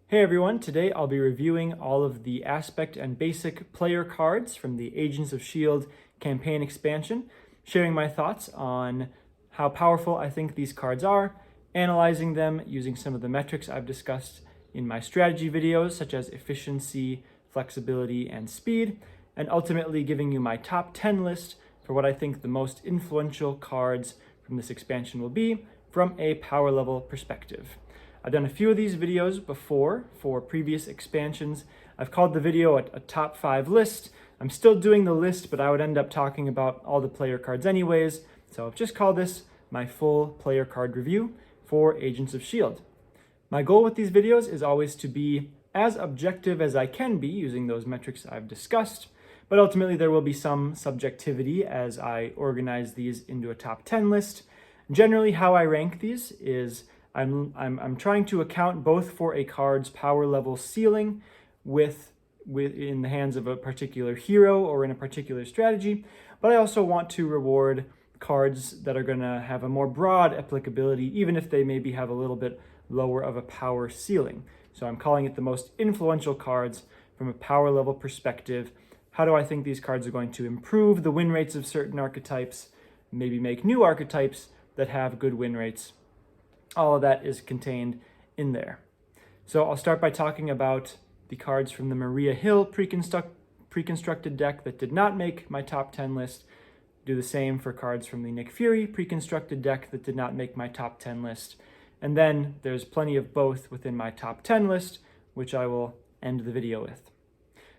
Hey everyone, today I'll be reviewing all of the aspect and basic player cards from the Agents of S.H.I.E.L.D. campaign expansion, sharing my thoughts on how powerful I think these cards are, analyzing them using some of the metrics I've discussed in my strategy videos, such as efficiency, flexibility, and speed, and ultimately giving you my top 10 list for what I think the most influential cards from this expansion will be from a power level perspective. I've done a few of these videos before for previous expansions. I've called the video a top 5 list. I'm still doing the list, but I would end up talking about all the player cards anyways. So I've just called this my full player card review for Agents of S.H.I.E.L.D. My goal with these videos is always to be as objective as I can be using those metrics I've discussed, but ultimately there will be some subjectivity as I organize these into a top 10 list. Generally, how I rank these is I'm trying to account both for a card's power level ceiling in the hands of a particular hero or in a particular strategy, but I also want to reward cards that are going to have a more broad applicability, even if they maybe have a little bit lower of a power ceiling. So I'm calling it the most influential cards from a power level perspective. How do I think these cards are going to improve the win rates of certain archetypes, maybe make new archetypes that have good win rates? All of that is contained in there. So I'll start by talking about the cards from the Maria Hill pre-constructed deck that did not make my top 10 list. Do the same for cards from the Nick Fury pre-constructed deck that did not make my top 10 list. And then there's plenty of both within my top 10 list, which I will end the video with.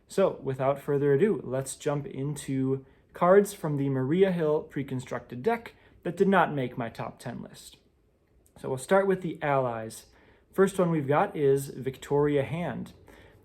So without further ado, let's jump into cards from the Maria Hill pre-constructed deck that did not make my top 10 list. So we'll start with the allies. First one we've got is Victoria Hand.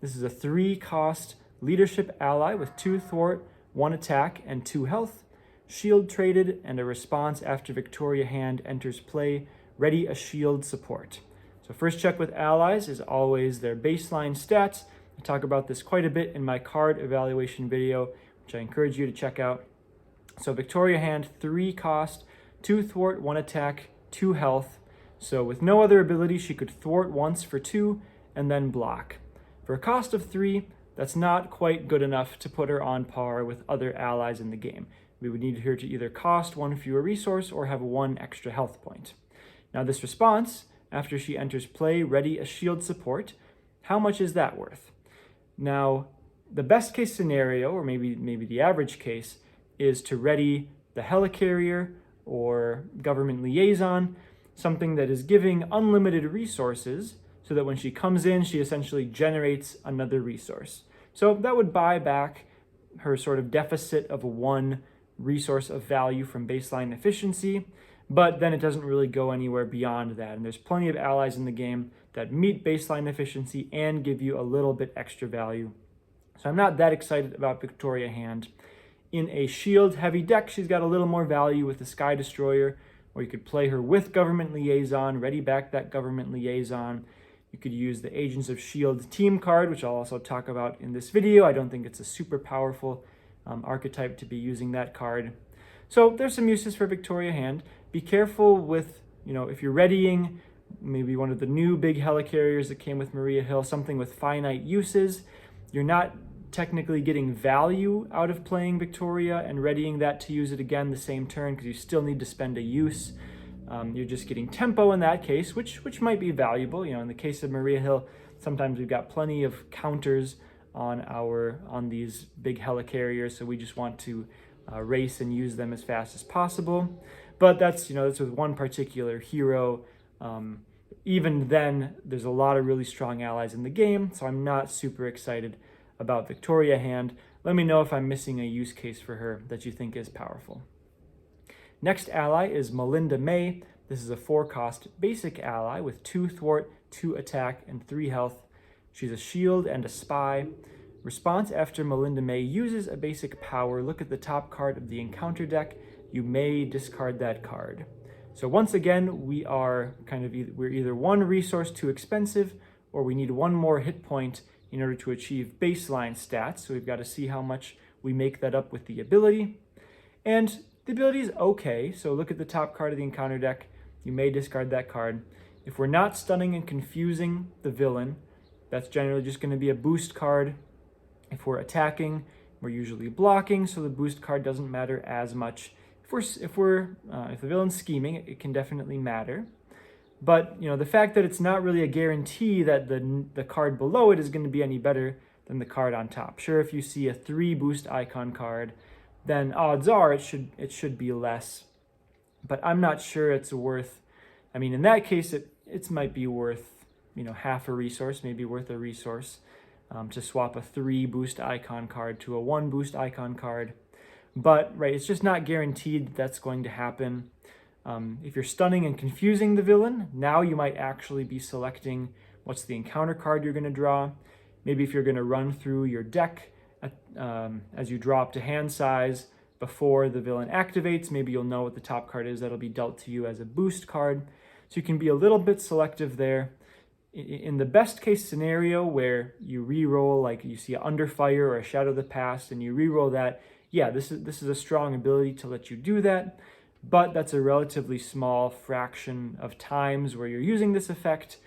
This is a 3-cost leadership ally with 2 thwart, 1 attack, and 2 health. Shield traded, and a response after Victoria Hand enters play. Ready a shield support. So first check with allies is always their baseline stats. I talk about this quite a bit in my card evaluation video, which I encourage you to check out. So Victoria Hand, 3 cost, 2 thwart, 1 attack, 2 health. So with no other ability, she could thwart once for 2 and then block. For a cost of 3, that's not quite good enough to put her on par with other allies in the game. We would need her to either cost 1 fewer resource or have 1 extra health point. Now this response, after she enters play, ready a shield support, how much is that worth? Now, the best case scenario, or maybe the average case, is to ready the helicarrier or government liaison, something that is giving unlimited resources so that when she comes in, she essentially generates another resource. So that would buy back her sort of deficit of 1 resource of value from baseline efficiency, but then it doesn't really go anywhere beyond that. And there's plenty of allies in the game that meet baseline efficiency and give you a little bit extra value. So I'm not that excited about Victoria Hand. In a shield heavy deck, she's got a little more value with the Sky Destroyer, or you could play her with Government Liaison, ready back that Government Liaison. You could use the Agents of S.H.I.E.L.D. team card, which I'll also talk about in this video. I don't think it's a super powerful archetype to be using that card. So there's some uses for Victoria Hand. Be careful with, if you're readying maybe one of the new big helicarriers that came with Maria Hill, something with finite uses, you're not technically getting value out of playing Victoria and readying that to use it again the same turn because you still need to spend a use. You're just getting tempo in that case, which might be valuable. In the case of Maria Hill, sometimes we've got plenty of counters on these big helicarriers, so we just want to race and use them as fast as possible. But that's with one particular hero. Even then, there's a lot of really strong allies in the game, so I'm not super excited about Victoria Hand. Let me know if I'm missing a use case for her that you think is powerful. Next ally is Melinda May. This is a 4-cost basic ally with 2 thwart, 2 attack, and 3 health. She's a shield and a spy. Response after Melinda May uses a basic power, look at the top card of the encounter deck. You may discard that card. So once again, we're either 1 resource too expensive or we need 1 more hit point in order to achieve baseline stats. So we've got to see how much we make that up with the ability. And the ability is okay. So look at the top card of the encounter deck. You may discard that card. If we're not stunning and confusing the villain, That's generally just going to be a boost card. If we're attacking, we're usually blocking, so the boost card doesn't matter as much. If the villain's scheming, it can definitely matter. But the fact that it's not really a guarantee that the card below it is going to be any better than the card on top. Sure, if you see a 3 boost icon card, then odds are it should be less. But I'm not sure it's worth. I mean, in that case, it might be worth half a resource, maybe worth a resource, to swap a 3 boost icon card to a 1 boost icon card. But right, it's just not guaranteed that that's going to happen. If you're stunning and confusing the villain, now you might actually be selecting what's the encounter card you're going to draw. Maybe if you're going to run through your deck as you draw up to hand size before the villain activates, maybe you'll know what the top card is that'll be dealt to you as a boost card. So you can be a little bit selective there. In the best case scenario where you re-roll, like you see an Under Fire or a Shadow of the Past, and you re-roll that, yeah, this is a strong ability to let you do that. But that's a relatively small fraction of times where you're using this effect.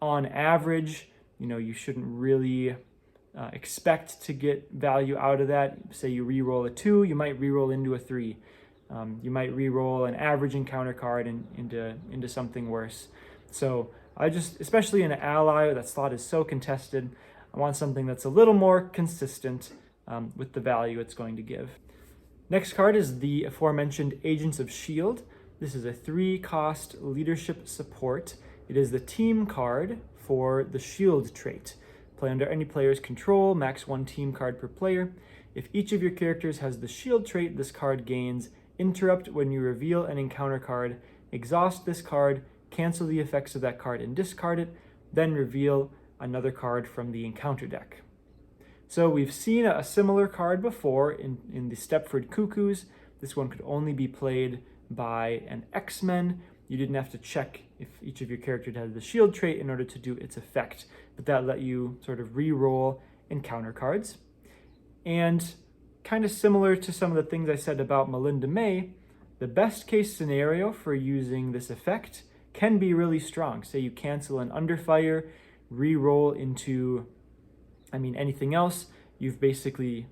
On average, you shouldn't really expect to get value out of that. Say you re-roll a 2, you might re-roll into a 3. You might re-roll an average encounter card into something worse. So especially in an ally, that slot is so contested, I want something that's a little more consistent with the value it's going to give. Next card is the aforementioned Agents of S.H.I.E.L.D. This is a 3-cost leadership support. It is the team card for the S.H.I.E.L.D. trait. Play under any player's control, max 1 team card per player. If each of your characters has the S.H.I.E.L.D. trait, this card gains interrupt when you reveal an encounter card, exhaust this card, cancel the effects of that card and discard it, then reveal another card from the encounter deck. So we've seen a similar card before in the Stepford Cuckoos. This one could only be played by an X-Men. You didn't have to check if each of your characters had the S.H.I.E.L.D. trait in order to do its effect, but that let you sort of re-roll encounter cards. And kind of similar to some of the things I said about Melinda May, the best case scenario for using this effect can be really strong. Say you cancel an Under Fire, re-roll into anything else, you've basically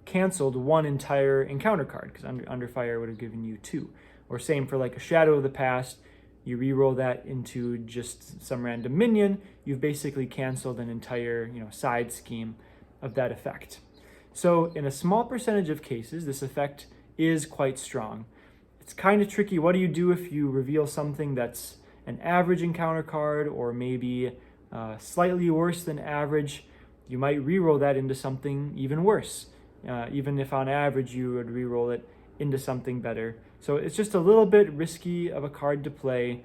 canceled 1 entire encounter card, because Under Fire would have given you 2. Or same for like a Shadow of the Past, you re-roll that into just some random minion, you've basically canceled an entire side scheme of that effect. So in a small percentage of cases, this effect is quite strong. It's kind of tricky. What do you do if you reveal something that's an average encounter card, or maybe slightly worse than average? You might re-roll that into something even worse, even if on average you would re-roll it into something better. So it's just a little bit risky of a card to play.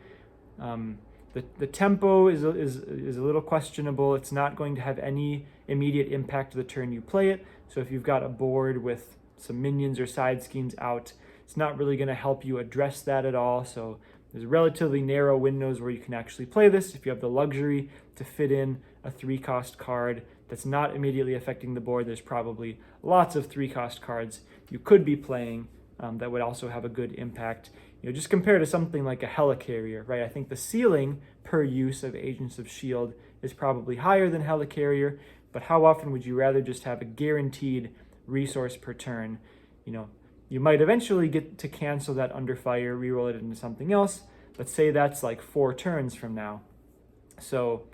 The tempo is a little questionable. It's not going to have any immediate impact the turn you play it. So if you've got a board with some minions or side schemes out, it's not really going to help you address that at all. So there's relatively narrow windows where you can actually play this. If you have the luxury to fit in a 3-cost card that's not immediately affecting the board, there's probably lots of 3-cost cards you could be playing that would also have a good impact. Just compare to something like a Helicarrier, right? I think the ceiling per use of Agents of S.H.I.E.L.D. is probably higher than Helicarrier, but how often would you rather just have a guaranteed resource per turn? You might eventually get to cancel that Under Fire, reroll it into something else, but say that's like 4 turns from now. So,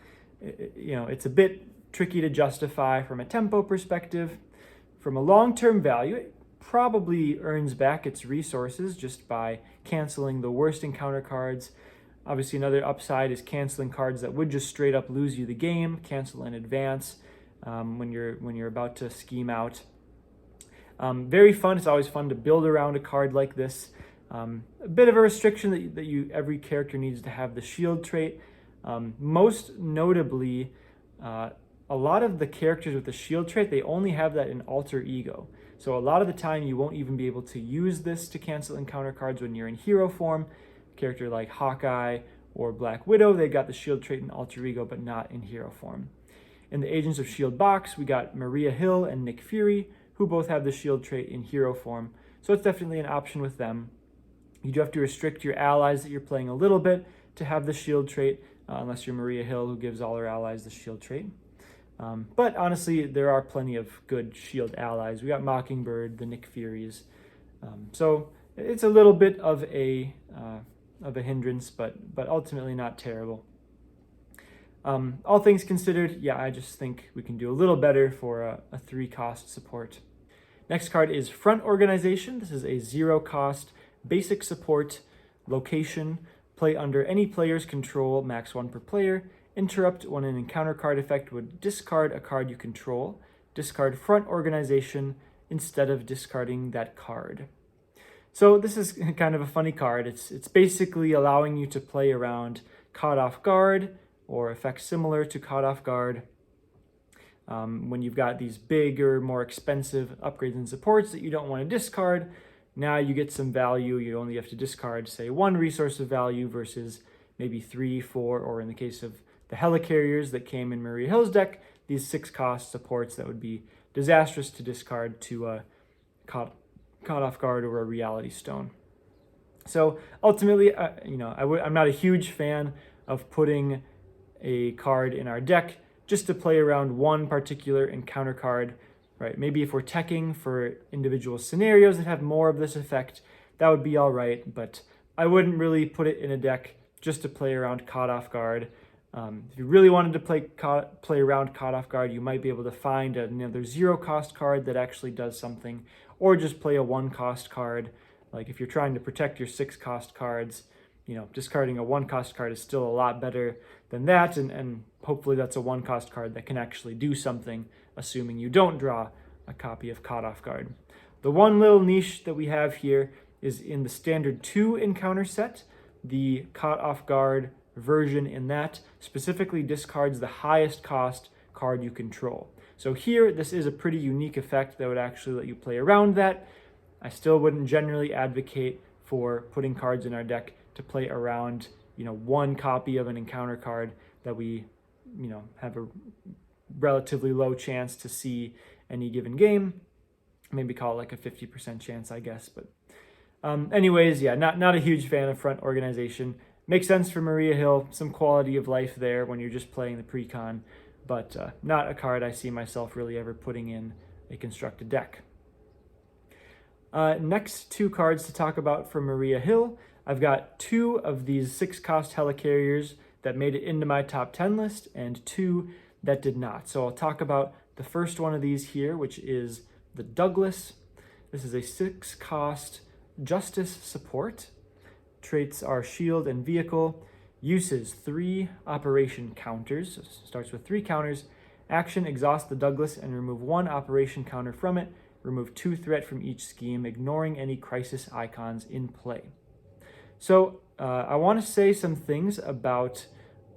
it's a bit tricky to justify from a tempo perspective. From a long-term value, it probably earns back its resources just by canceling the worst encounter cards. Obviously, another upside is canceling cards that would just straight up lose you the game, cancel in advance when you're about to scheme out. Very fun. It's always fun to build around a card like this. A bit of a restriction that every character needs to have the S.H.I.E.L.D. trait. Most notably, a lot of the characters with the S.H.I.E.L.D. trait, they only have that in alter ego. So a lot of the time you won't even be able to use this to cancel encounter cards when you're in hero form. A character like Hawkeye or Black Widow, they got the S.H.I.E.L.D. trait in alter ego, but not in hero form. In the Agents of S.H.I.E.L.D. box, we got Maria Hill and Nick Fury, who both have the S.H.I.E.L.D. trait in hero form. So it's definitely an option with them. You do have to restrict your allies that you're playing a little bit to have the S.H.I.E.L.D. trait, unless you're Maria Hill, who gives all her allies the S.H.I.E.L.D. trait. But honestly, there are plenty of good shield allies. We got Mockingbird, the Nick Furies. So it's a little bit of a hindrance, but ultimately not terrible. All things considered, yeah, I just think we can do a little better for a 3-cost support. Next card is Front Organization. This is a 0-cost basic support location. Play under any player's control, max 1 per player. Interrupt when an encounter card effect would discard a card you control. Discard Front Organization instead of discarding that card. So this is kind of a funny card. It's basically allowing you to play around Caught Off Guard or effects similar to Caught Off Guard. When you've got these bigger, more expensive upgrades and supports that you don't want to discard, now you get some value. You only have to discard, say, 1 resource of value versus maybe 3, 4, or in the case of the helicarriers that came in Maria Hill's deck, these 6-cost supports that would be disastrous to discard to Caught Off Guard or a Reality Stone. So ultimately, I'm not a huge fan of putting a card in our deck just to play around one particular encounter card, right? Maybe if we're teching for individual scenarios that have more of this effect, that would be all right, but I wouldn't really put it in a deck just to play around Caught Off Guard. If you really wanted to play around Caught Off Guard, you might be able to find another 0-cost card that actually does something, or just play a 1-cost card. Like if you're trying to protect your 6-cost cards, discarding a 1-cost card is still a lot better than that, and hopefully that's a 1-cost card that can actually do something, assuming you don't draw a copy of Caught Off Guard. The one little niche that we have here is in the standard 2 encounter set. The Caught Off Guard version in that specifically discards the highest cost card you control. So here, this is a pretty unique effect that would actually let you play around that. I still wouldn't generally advocate for putting cards in our deck to play around, 1 copy of an encounter card that we, have a relatively low chance to see any given game. Maybe call it like a 50% chance, I guess. But anyways, yeah, not a huge fan of Front Organization. Makes sense for Maria Hill, some quality of life there when you're just playing the pre-con, but not a card I see myself really ever putting in a constructed deck. Next 2 cards to talk about for Maria Hill. I've got 2 of these 6-cost helicarriers that made it into my top 10 list and 2 that did not. So I'll talk about the first one of these here, which is the Douglas. This is a 6-cost Justice support. Traits are Shield and Vehicle. Uses 3 operation counters. So starts with 3 counters. Action, exhaust the Douglas and remove 1 operation counter from it. Remove 2 threat from each scheme, ignoring any crisis icons in play. So I want to say some things about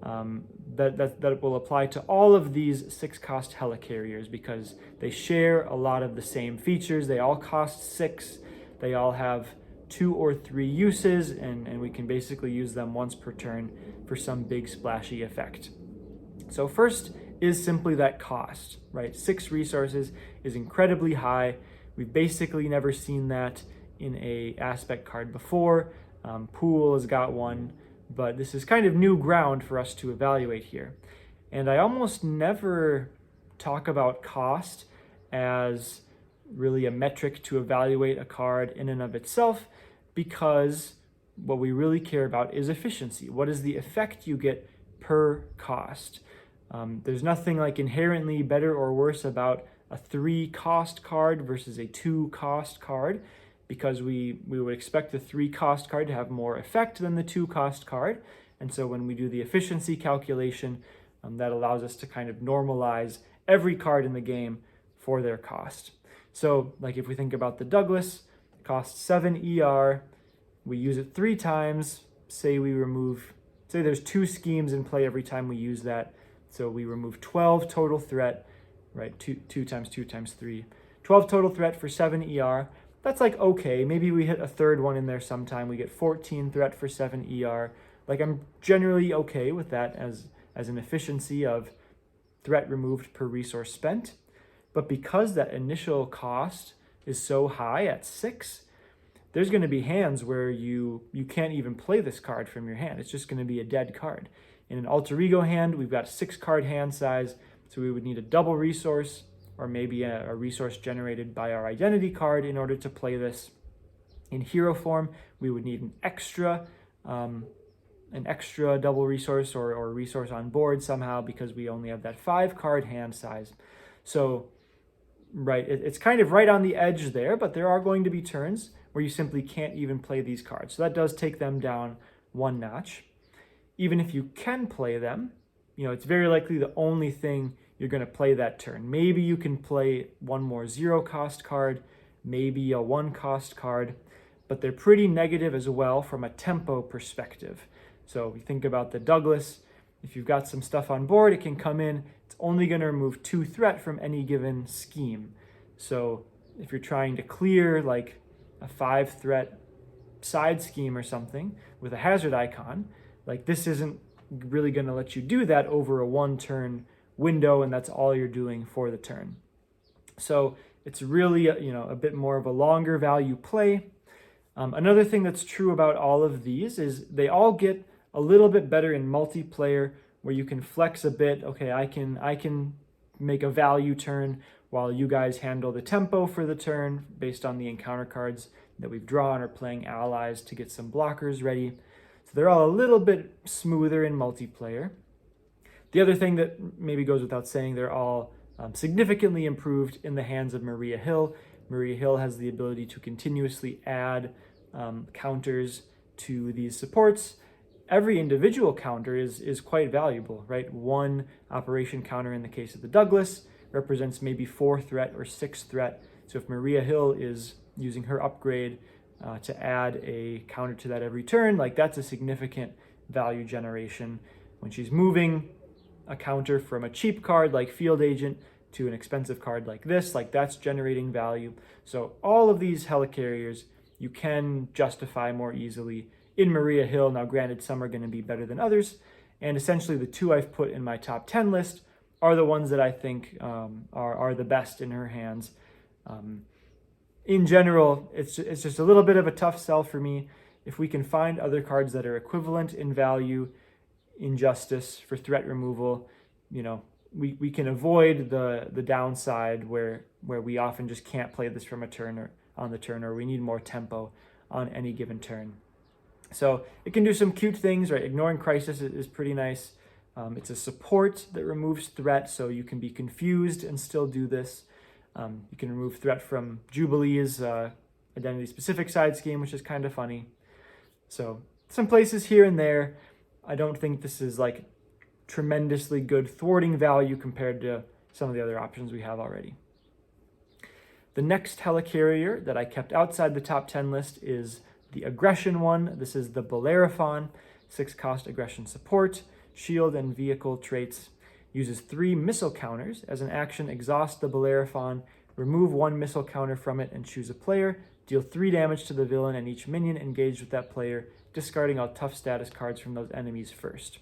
that will apply to all of these 6-cost helicarriers because they share a lot of the same features. They all cost 6. They all have 2 or 3 uses, and we can basically use them once per turn for some big splashy effect. So first is simply that cost, right? 6 resources is incredibly high. We've basically never seen that in a aspect card before. Pool has got one, but this is kind of new ground for us to evaluate here. And I almost never talk about cost as really a metric to evaluate a card in and of itself, because what we really care about is efficiency. What is the effect you get per cost? There's nothing like inherently better or worse about a 3-cost card versus a 2-cost card, because we would expect the 3-cost card to have more effect than the 2-cost card. And so when we do the efficiency calculation, that allows us to kind of normalize every card in the game for their cost. So like if we think about the Douglas, costs 7 ER, we use it 3 times, say there's 2 schemes in play every time we use that. So we remove 12 total threat, right? 2 times 2 times 3. 12 total threat for 7 ER. That's like okay. Maybe we hit a 3rd one in there sometime. We get 14 threat for 7 ER. Like I'm generally okay with that as an efficiency of threat removed per resource spent. But because that initial cost is so high at 6, there's going to be hands where you can't even play this card from your hand. It's just going to be a dead card. In an alter ego hand, we've got 6-card hand size. So we would need a double resource, or maybe a resource generated by our identity card in order to play this. In hero form, we would need an extra double resource or resource on board somehow, because we only have that 5 card hand size. So, right, it's kind of right on the edge there, but there are going to be turns where you simply can't even play these cards. So that does take them down 1 notch. Even if you can play them, it's very likely the only thing you're going to play that turn. Maybe you can play one more 0-cost card, maybe a 1-cost card, but they're pretty negative as well from a tempo perspective. So if you think about the Douglas, if you've got some stuff on board, it can come in. It's only going to remove 2 threat from any given scheme. So if you're trying to clear like a 5-threat side scheme or something with a hazard icon, like this isn't really going to let you do that over a 1-turn window, and that's all you're doing for the turn. So it's really a bit more of a longer value play. Another thing that's true about all of these is they all get a little bit better in multiplayer, where you can flex a bit. Okay, I can make a value turn while you guys handle the tempo for the turn based on the encounter cards that we've drawn, or playing allies to get some blockers ready. So they're all a little bit smoother in multiplayer. The other thing that maybe goes without saying, they're all significantly improved in the hands of Maria Hill. Maria Hill has the ability to continuously add counters to these supports. Every individual counter is quite valuable, right? 1 operation counter in the case of the Douglas represents maybe 4 threat or 6 threat. So if Maria Hill is using her upgrade to add a counter to that every turn, like that's a significant value generation. When she's moving a counter from a cheap card like Field Agent to an expensive card like this, like that's generating value. So all of these helicarriers you can justify more easily in Maria Hill. Now granted, some are going to be better than others, and essentially the 2 I've put in my top 10 list are the ones that I think are the best in her hands. In general, it's just a little bit of a tough sell for me. If we can find other cards that are equivalent in value, in justice for threat removal, we can avoid the downside where we often just can't play this from a turn or on the turn, or we need more tempo on any given turn. So it can do some cute things, right? Ignoring Crisis is pretty nice. It's a support that removes threat, so you can be confused and still do this. You can remove threat from Jubilee's identity-specific side scheme, which is kind of funny. So some places here and there. I don't think this is like tremendously good thwarting value compared to some of the other options we have already. The next helicarrier that I kept outside the top 10 list is the aggression one. This is the Bellerophon, 6-cost aggression support, shield and vehicle traits. Uses 3 missile counters. As an action, exhaust the Bellerophon, remove 1 missile counter from it and choose a player. Deal 3 damage to the villain and each minion engaged with that player, discarding all tough status cards from those enemies first.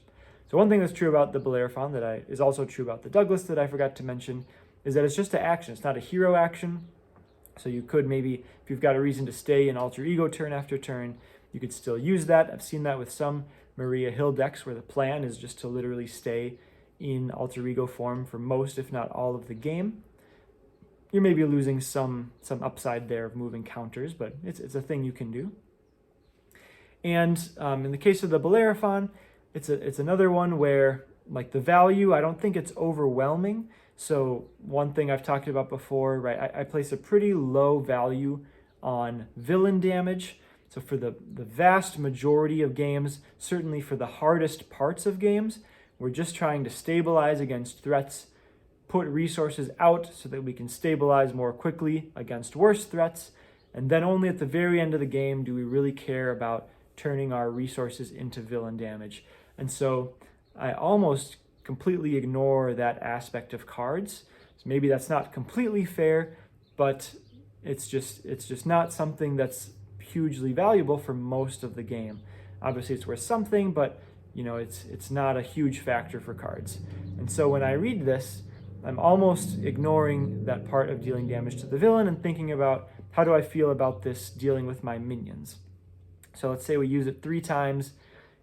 So one thing that's true about the Bellerophon that is also true about the Douglas that I forgot to mention is that it's just an action. It's not a hero action. So you could maybe, if you've got a reason to stay in alter ego turn after turn, you could still use that. I've seen that with some Maria Hill decks where the plan is just to literally stay in alter ego form for most, if not all, of the game. You're maybe losing some upside there of moving counters, but it's a thing you can do. And in the case of the Bellerophon, it's another one where, like, the value, I don't think it's overwhelming. So one thing I've talked about before, right, I place a pretty low value on villain damage. So for the vast majority of games, certainly for the hardest parts of games, we're just trying to stabilize against threats, put resources out so that we can stabilize more quickly against worse threats, and then only at the very end of the game do we really care about turning our resources into villain damage. And so I almost completely ignore that aspect of cards. So maybe that's not completely fair, but it's just not something that's hugely valuable for most of the game. Obviously it's worth something, but it's not a huge factor for cards. And so when I read this, I'm almost ignoring that part of dealing damage to the villain and thinking about, how do I feel about this dealing with my minions? So let's say we use it 3 times.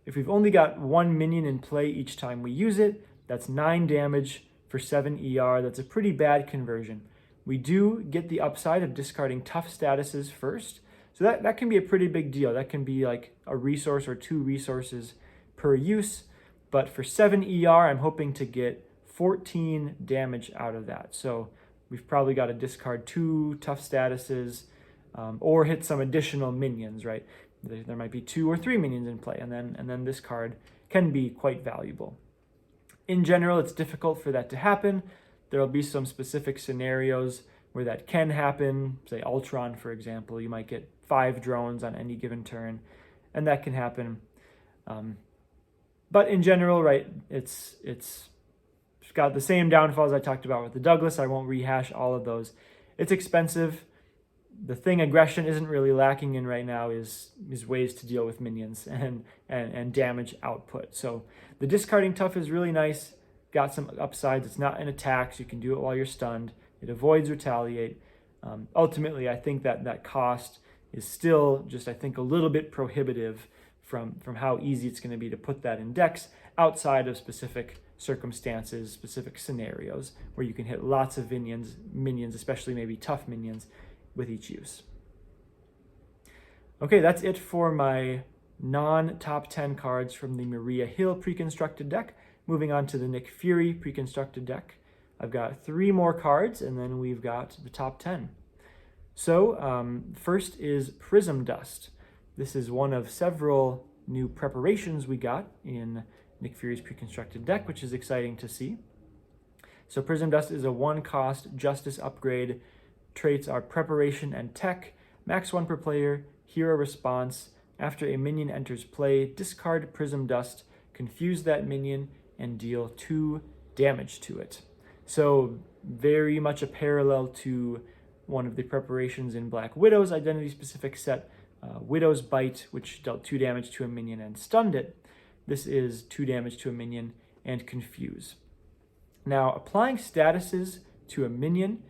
If we've only got 1 minion in play each time we use it, that's 9 damage for 7 ER. That's a pretty bad conversion. We do get the upside of discarding tough statuses first. So that can be a pretty big deal. That can be like a resource or 2 resources per use. But for 7 ER, I'm hoping to get 14 damage out of that. So we've probably got to discard 2 tough statuses or hit some additional minions, right? There might be 2 or 3 minions in play, and then this card can be quite valuable. In general, it's difficult for that to happen. There will be some specific scenarios where that can happen. Say Ultron, for example, you might get 5 drones on any given turn, and that can happen. But in general, right, it's got the same downfalls I talked about with the Douglas. I won't rehash all of those. It's expensive. The thing aggression isn't really lacking in right now is ways to deal with minions and damage output. So the discarding tough is really nice. Got some upsides. It's not an attack, so you can do it while you're stunned. It avoids retaliate. Ultimately, I think that cost is still just, I think, a little bit prohibitive from how easy it's going to be to put that in decks outside of specific circumstances, specific scenarios where you can hit lots of minions, especially maybe tough minions, with each use. Okay, that's it for my non-top 10 cards from the Maria Hill pre-constructed deck. Moving on to the Nick Fury pre-constructed deck. I've got 3 more cards, and then we've got the top 10. So first is Prism Dust. This is one of several new preparations we got in Nick Fury's pre-constructed deck, which is exciting to see. So Prism Dust is a 1-cost Justice upgrade. Traits are Preparation and Tech, max 1 per player, hero response. After a minion enters play, discard Prism Dust, confuse that minion, and deal 2 damage to it. So very much a parallel to one of the preparations in Black Widow's identity-specific set, Widow's Bite, which dealt 2 damage to a minion and stunned it. This is 2 damage to a minion and confuse. Now, applying statuses to a minion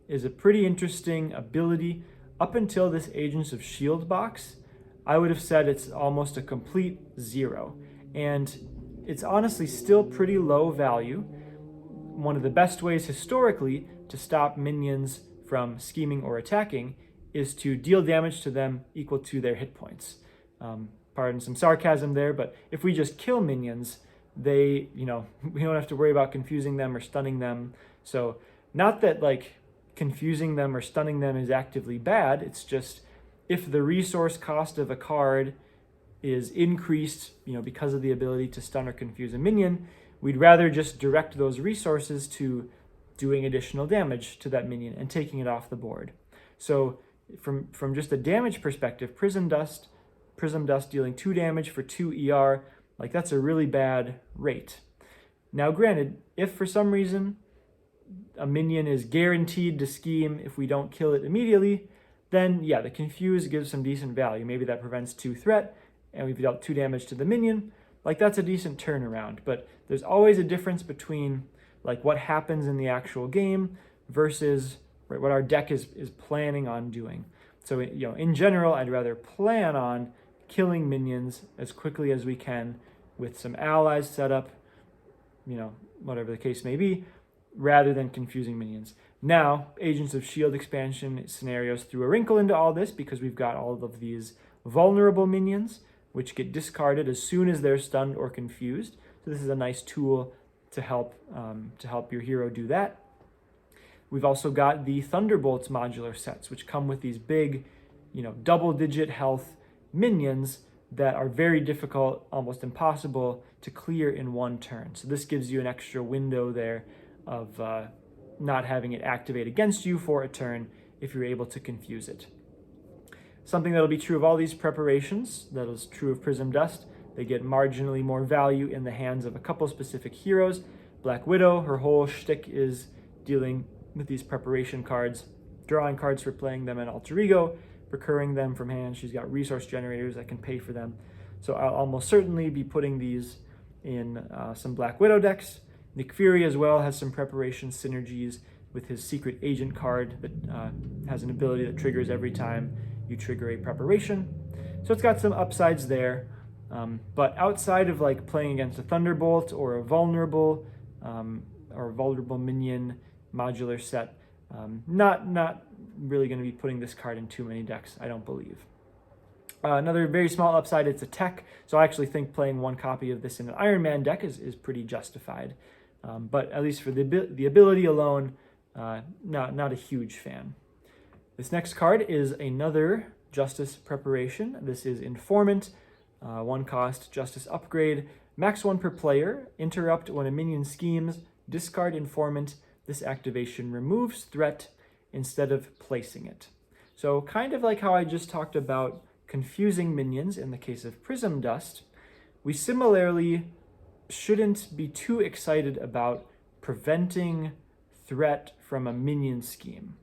is a pretty interesting ability. Up until this Agents of S.H.I.E.L.D. box, I would have said it's almost a complete 0. And it's honestly still pretty low value. One of the best ways historically to stop minions from scheming or attacking is to deal damage to them equal to their hit points. Pardon some sarcasm there, but if we just kill minions, we don't have to worry about confusing them or stunning them. So not that like confusing them or stunning them is actively bad, it's just if the resource cost of a card is increased, because of the ability to stun or confuse a minion, we'd rather just direct those resources to doing additional damage to that minion and taking it off the board. So from just a damage perspective, Prism Dust dealing 2 damage for 2 ER, like that's a really bad rate. Now granted, if for some reason a minion is guaranteed to scheme if we don't kill it immediately, then yeah, the confuse gives some decent value. Maybe that prevents 2 threat and we've dealt 2 damage to the minion. Like that's a decent turnaround, but there's always a difference between like what happens in the actual game versus what our deck is planning on doing. So in general, I'd rather plan on killing minions as quickly as we can with some allies set up, whatever the case may be, rather than confusing minions. Now, Agents of S.H.I.E.L.D. expansion scenarios threw a wrinkle into all this because we've got all of these vulnerable minions, which get discarded as soon as they're stunned or confused. So this is a nice tool to help your hero do that. We've also got the Thunderbolts modular sets, which come with these big, double-digit health minions that are very difficult, almost impossible to clear in one turn. So this gives you an extra window there of not having it activate against you for a turn if you're able to confuse it. Something that'll be true of all these preparations, that is true of Prism Dust, they get marginally more value in the hands of a couple specific heroes. Black Widow, her whole shtick is dealing with these preparation cards, drawing cards for playing them in Alter Ego, recurring them from hand. She's got resource generators that can pay for them. So I'll almost certainly be putting these in some Black Widow decks. Nick Fury as well has some preparation synergies with his secret agent card that has an ability that triggers every time you trigger a preparation. So it's got some upsides there. But outside of like playing against a Thunderbolt or a vulnerable or vulnerable minion modular set. Not really going to be putting this card in too many decks, I don't believe. Another very small upside, it's a tech, so I actually think playing one copy of this in an Iron Man deck is pretty justified. But at least for the ability alone, not a huge fan. This next card is another Justice preparation. This is Informant, 1 cost, Justice upgrade, max 1 per player, interrupt when a minion schemes, discard Informant. This activation removes threat instead of placing it. So kind of like how I just talked about confusing minions in the case of Prism Dust, we similarly shouldn't be too excited about preventing threat from a minion scheme.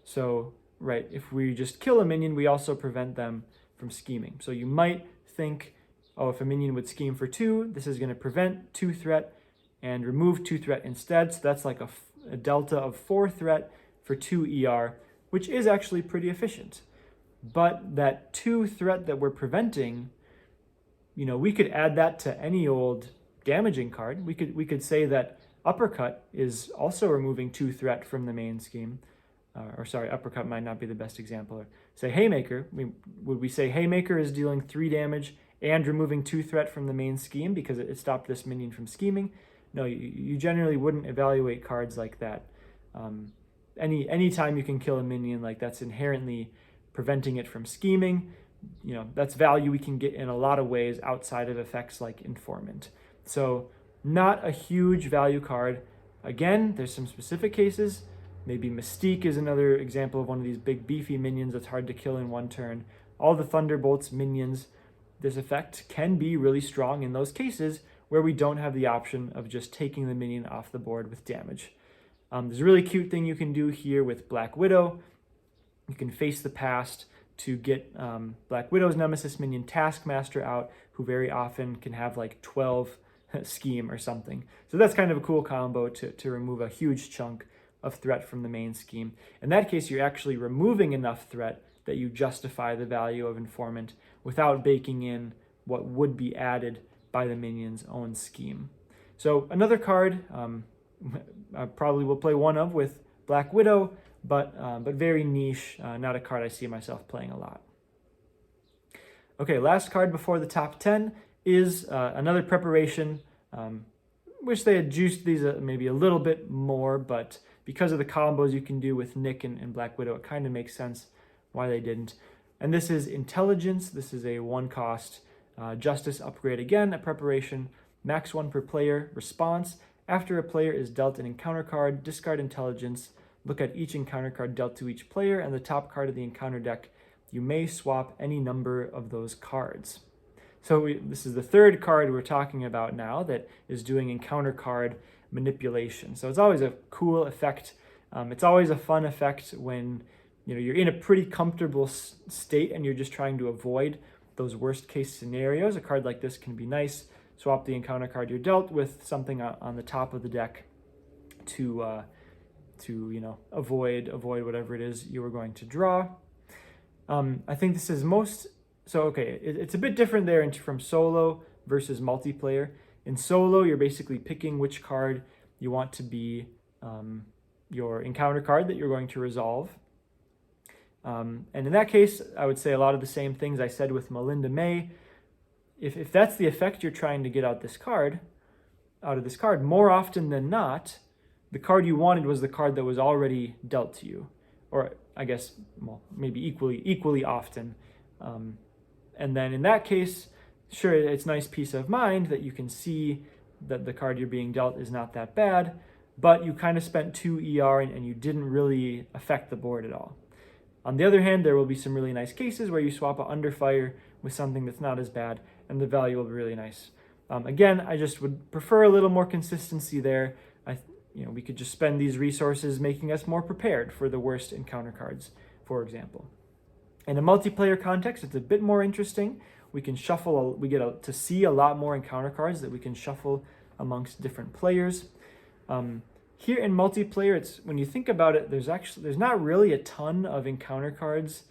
So, right, if we just kill a minion, we also prevent them from scheming. So you might think, oh, if a minion would scheme for 2, this is going to prevent 2 threat and remove 2 threat instead. So that's like a delta of 4 threat for 2 ER, which is actually pretty efficient. But that 2 threat that we're preventing, we could add that to any old damaging card. We could say that Uppercut is also removing 2 threat from the main scheme. Uppercut might not be the best example. Or say Haymaker. Would we say Haymaker is dealing 3 damage and removing 2 threat from the main scheme because it stopped this minion from scheming? No, you generally wouldn't evaluate cards like that. Any time you can kill a minion, like that's inherently preventing it from scheming. That's value we can get in a lot of ways outside of effects like Informant. So not a huge value card. Again, there's some specific cases. Maybe Mystique is another example of one of these big beefy minions that's hard to kill in 1 turn. All the Thunderbolts minions, this effect can be really strong in those cases where we don't have the option of just taking the minion off the board with damage. There's a really cute thing you can do here with Black Widow. You can face the past to get Black Widow's nemesis minion Taskmaster out, who very often can have like 12 scheme or something. So that's kind of a cool combo to remove a huge chunk of threat from the main scheme. In that case, you're actually removing enough threat that you justify the value of Informant without baking in what would be added by the minion's own scheme. So another card I probably will play one of with Black Widow, but very niche, not a card I see myself playing a lot. Okay, last card before the top 10 is another preparation. Wish they had juiced these maybe a little bit more, but because of the combos you can do with Nick and Black Widow, it kind of makes sense why they didn't. And this is Intelligence. This is a 1 cost Justice upgrade again, a preparation, max 1 per player, response. After a player is dealt an encounter card, discard Intelligence, look at each encounter card dealt to each player and the top card of the encounter deck. You may swap any number of those cards. So this is the 3rd card we're talking about now that is doing encounter card manipulation. So it's always a cool effect. It's always a fun effect when you're in a pretty comfortable state and you're just trying to avoid those worst case scenarios. A card like this can be nice. Swap the encounter card you're dealt with something on the top of the deck to avoid whatever it is you were going to draw. I think this is it's a bit different there from solo versus multiplayer. In solo, you're basically picking which card you want to be your encounter card that you're going to resolve. And in that case, I would say a lot of the same things I said with Melinda May. If that's the effect you're trying to get out of this card, more often than not, the card you wanted was the card that was already dealt to you. Or I guess, maybe equally often. And then in that case, sure, it's nice peace of mind that you can see that the card you're being dealt is not that bad, but you kind of spent 2 ER and you didn't really affect the board at all. On the other hand, there will be some really nice cases where you swap a Under Fire with something that's not as bad, and the value will be really nice. Again, I just would prefer a little more consistency there. We could just spend these resources making us more prepared for the worst encounter cards, for example. In a multiplayer context, it's a bit more interesting. We can shuffle, we get to see a lot more encounter cards that we can shuffle amongst different players. Here in multiplayer, when you think about it, there's not really a ton of encounter cards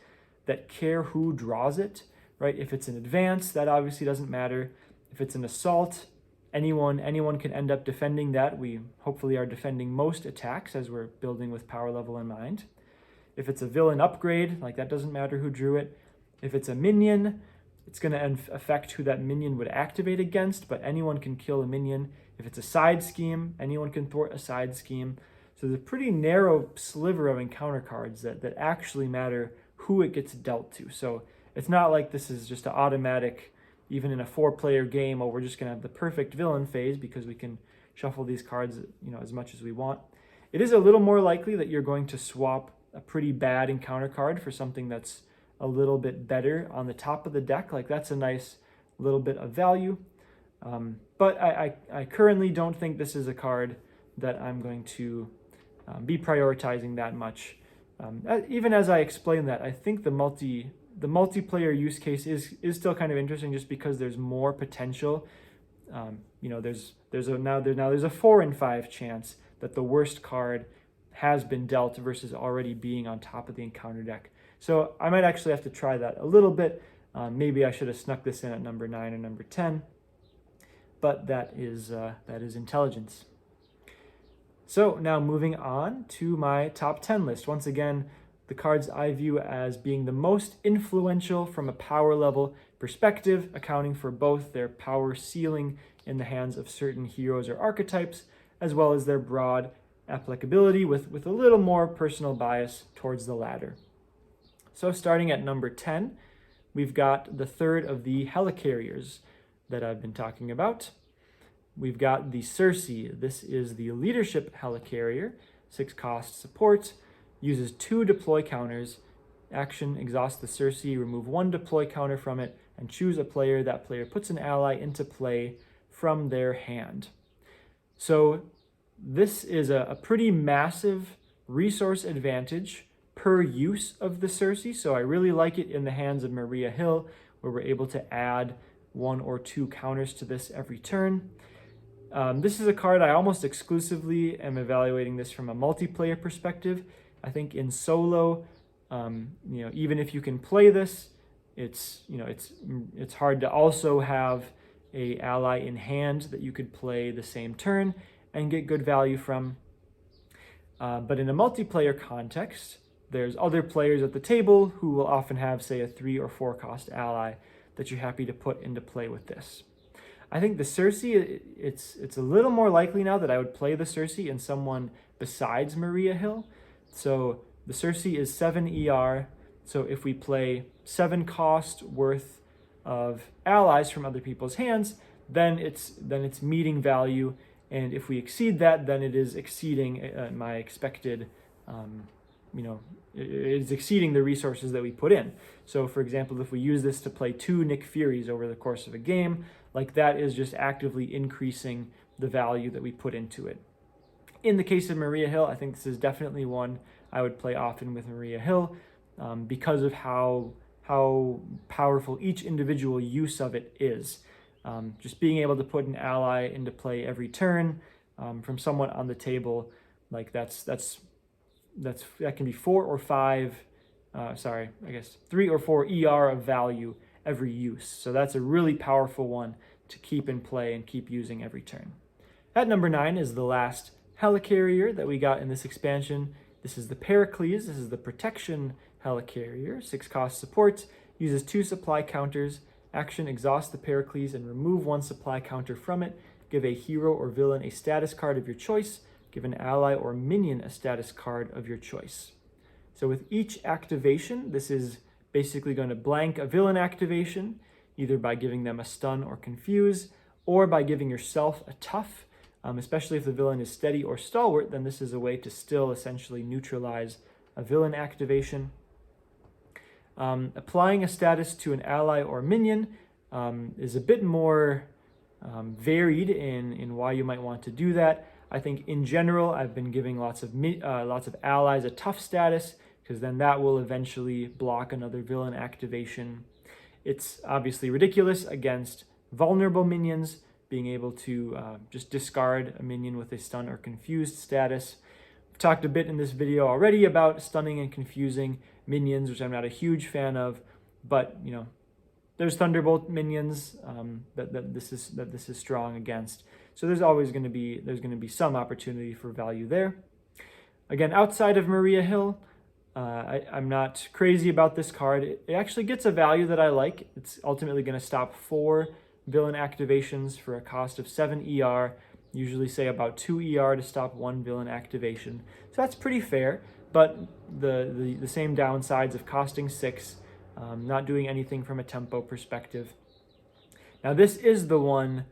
that care who draws it, right? If it's an advance, that obviously doesn't matter. If it's an assault, anyone can end up defending that. We hopefully are defending most attacks as we're building with power level in mind. If it's a villain upgrade, like that doesn't matter who drew it. If it's a minion, it's going to affect who that minion would activate against, but anyone can kill a minion. If it's a side scheme, anyone can thwart a side scheme. So there's a pretty narrow sliver of encounter cards that actually matter who it gets dealt to. So it's not like this is just an automatic, even in a 4-player game, we're just going to have the perfect villain phase because we can shuffle these cards, as much as we want. It is a little more likely that you're going to swap a pretty bad encounter card for something that's a little bit better on the top of the deck. Like that's a nice little bit of value. But I currently don't think this is a card that I'm going to be prioritizing that much. Even as I explain that, I think the multiplayer use case is still kind of interesting just because there's more potential. There's a 4 in 5 chance that the worst card has been dealt versus already being on top of the encounter deck. So I might actually have to try that a little bit. Maybe I should have snuck this in at number 9 or number 10, but that is intelligence. So now moving on to my top 10 list. Once again, the cards I view as being the most influential from a power level perspective, accounting for both their power ceiling in the hands of certain heroes or archetypes, as well as their broad applicability with a little more personal bias towards the latter. So starting at number 10, we've got the third of the helicarriers that I've been talking about. We've got the Circe. This is the leadership helicarrier, 6 cost support, uses 2 deploy counters. Action, exhaust the Circe, remove 1 deploy counter from it, and choose a player. That player puts an ally into play from their hand. So this is a pretty massive resource advantage per use of the Circe. So I really like it in the hands of Maria Hill, where we're able to add 1 or 2 counters to this every turn. This is a card I almost exclusively am evaluating this from a multiplayer perspective. I think in solo, even if you can play this, it's hard to also have a ally in hand that you could play the same turn and get good value from. But in a multiplayer context, there's other players at the table who will often have, say, a 3 or 4 cost ally that you're happy to put into play with this. I think the Circe, it's a little more likely now that I would play the Circe in someone besides Maria Hill. So the Circe is 7 ER. So if we play 7 cost worth of allies from other people's hands, then it's meeting value. And if we exceed that, then it is exceeding my expected, it's exceeding the resources that we put in. So for example, if we use this to play 2 Nick Furies over the course of a game, like that is just actively increasing the value that we put into it. In the case of Maria Hill, I think this is definitely one I would play often with Maria Hill because of how powerful each individual use of it is. Just being able to put an ally into play every turn from someone on the table, like that can be 4 or 5, 3 or 4 ER of value every use. So that's a really powerful one to keep in play and keep using every turn. At number 9 is the last helicarrier that we got in this expansion. This is the Pericles. This is the protection helicarrier, 6 cost support, uses 2 supply counters. Action, exhaust the Pericles and remove 1 supply counter from it. Give a hero or villain a status card of your choice. Give an ally or minion a status card of your choice. So with each activation, this is basically going to blank a villain activation, either by giving them a stun or confuse, or by giving yourself a tough. Especially if the villain is steady or stalwart, then this is a way to still essentially neutralize a villain activation. Applying a status to an ally or minion is a bit more varied in why you might want to do that. I think in general, I've been giving lots of allies a tough status, because then that will eventually block another villain activation. It's obviously ridiculous against vulnerable minions, being able to just discard a minion with a stun or confused status. I've talked a bit in this video already about stunning and confusing minions, which I'm not a huge fan of, but there's Thunderbolt minions that this is strong against. So there's always going to be some opportunity for value there. Again, outside of Maria Hill, I'm not crazy about this card. It actually gets a value that I like. It's ultimately going to stop 4 villain activations for a cost of 7 ER. Usually say about 2 ER to stop 1 villain activation. So that's pretty fair, but the same downsides of costing 6, not doing anything from a tempo perspective. Now this is the one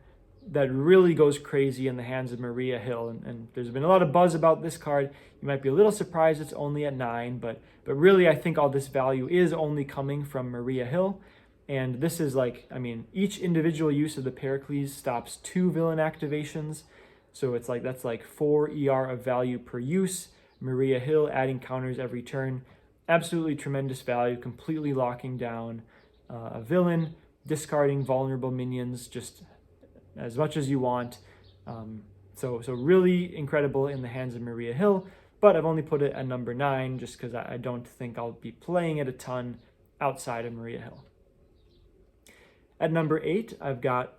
that really goes crazy in the hands of Maria Hill, and there's been a lot of buzz about this card. You might be a little surprised it's only at 9, but really I think all this value is only coming from Maria Hill. And this is like, I mean, each individual use of the Pericles stops 2 villain activations. So it's like, that's like 4 ER of value per use. Maria Hill adding counters every turn. Absolutely tremendous value, completely locking down a villain, discarding vulnerable minions just as much as you want. So really incredible in the hands of Maria Hill, but I've only put it at number 9 just because I don't think I'll be playing it a ton outside of Maria Hill. At number 8, I've got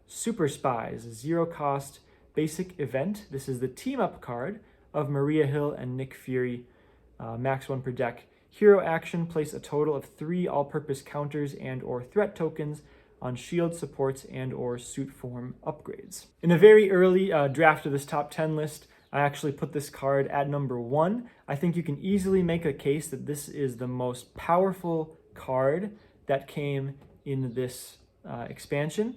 Super Spies, a 0-cost basic event. This is the team-up card of Maria Hill and Nick Fury, max 1 per deck. Hero action, place a total of 3 all-purpose counters and or threat tokens on shield supports and or suit form upgrades. In a very early draft of this top 10 list, I actually put this card at number 1. I think you can easily make a case that this is the most powerful card that came in this expansion,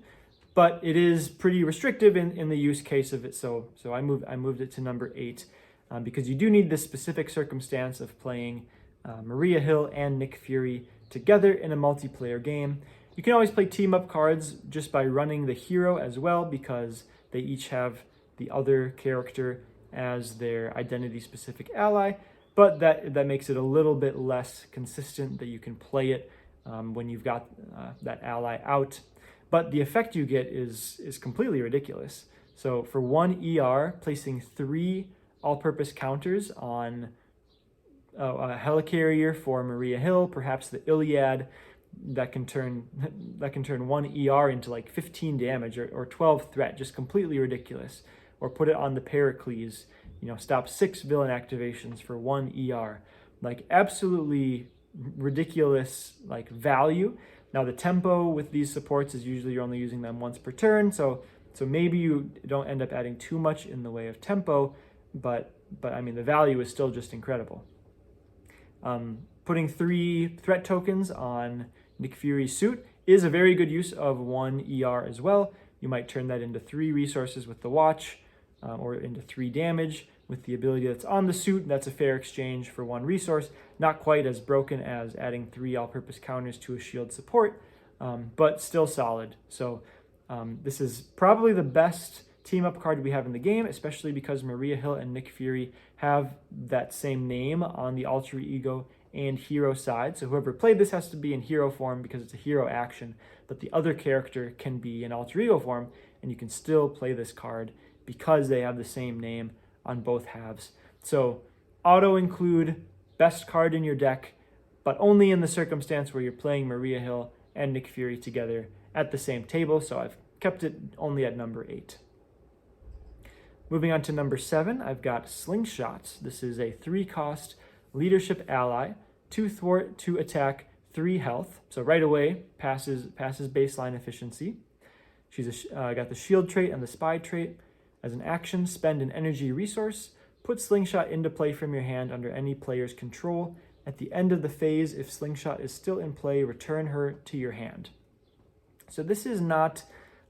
but it is pretty restrictive in the use case of it. So I moved it to number 8 because you do need this specific circumstance of playing Maria Hill and Nick Fury together in a multiplayer game. You can always play team up cards just by running the hero as well, because they each have the other character as their identity specific ally, but that makes it a little bit less consistent that you can play it when you've got that ally out. But the effect you get is completely ridiculous. So for 1 ER, placing 3 all-purpose counters on a helicarrier for Maria Hill, perhaps the Iliad, that can turn 1 ER into like 15 damage or 12 threat, just completely ridiculous. Or put it on the Pericles, stop 6 villain activations for 1 ER. Like absolutely ridiculous like value. Now the tempo with these supports is usually you're only using them once per turn, so maybe you don't end up adding too much in the way of tempo, but I mean the value is still just incredible. Putting 3 threat tokens on Nick Fury's suit is a very good use of 1 ER as well. You might turn that into 3 resources with the watch, or into 3 damage with the ability that's on the suit. That's a fair exchange for 1 resource. Not quite as broken as adding 3 all-purpose counters to a shield support, but still solid. So this is probably the best team-up card we have in the game, especially because Maria Hill and Nick Fury have that same name on the alter ego and hero side. So whoever played this has to be in hero form because it's a hero action, but the other character can be in alter ego form, and you can still play this card because they have the same name on both halves. So auto include best card in your deck, but only in the circumstance where you're playing Maria Hill and Nick Fury together at the same table. So I've kept it only at number 8. Moving on to number 7, I've got Slingshots. This is a 3-cost leadership ally, 2 thwart, 2 attack, 3 health. So right away passes baseline efficiency. She's got the shield trait and the spy trait. As an action, spend an energy resource. Put Slingshot into play from your hand under any player's control. At the end of the phase, if Slingshot is still in play, return her to your hand. So this is not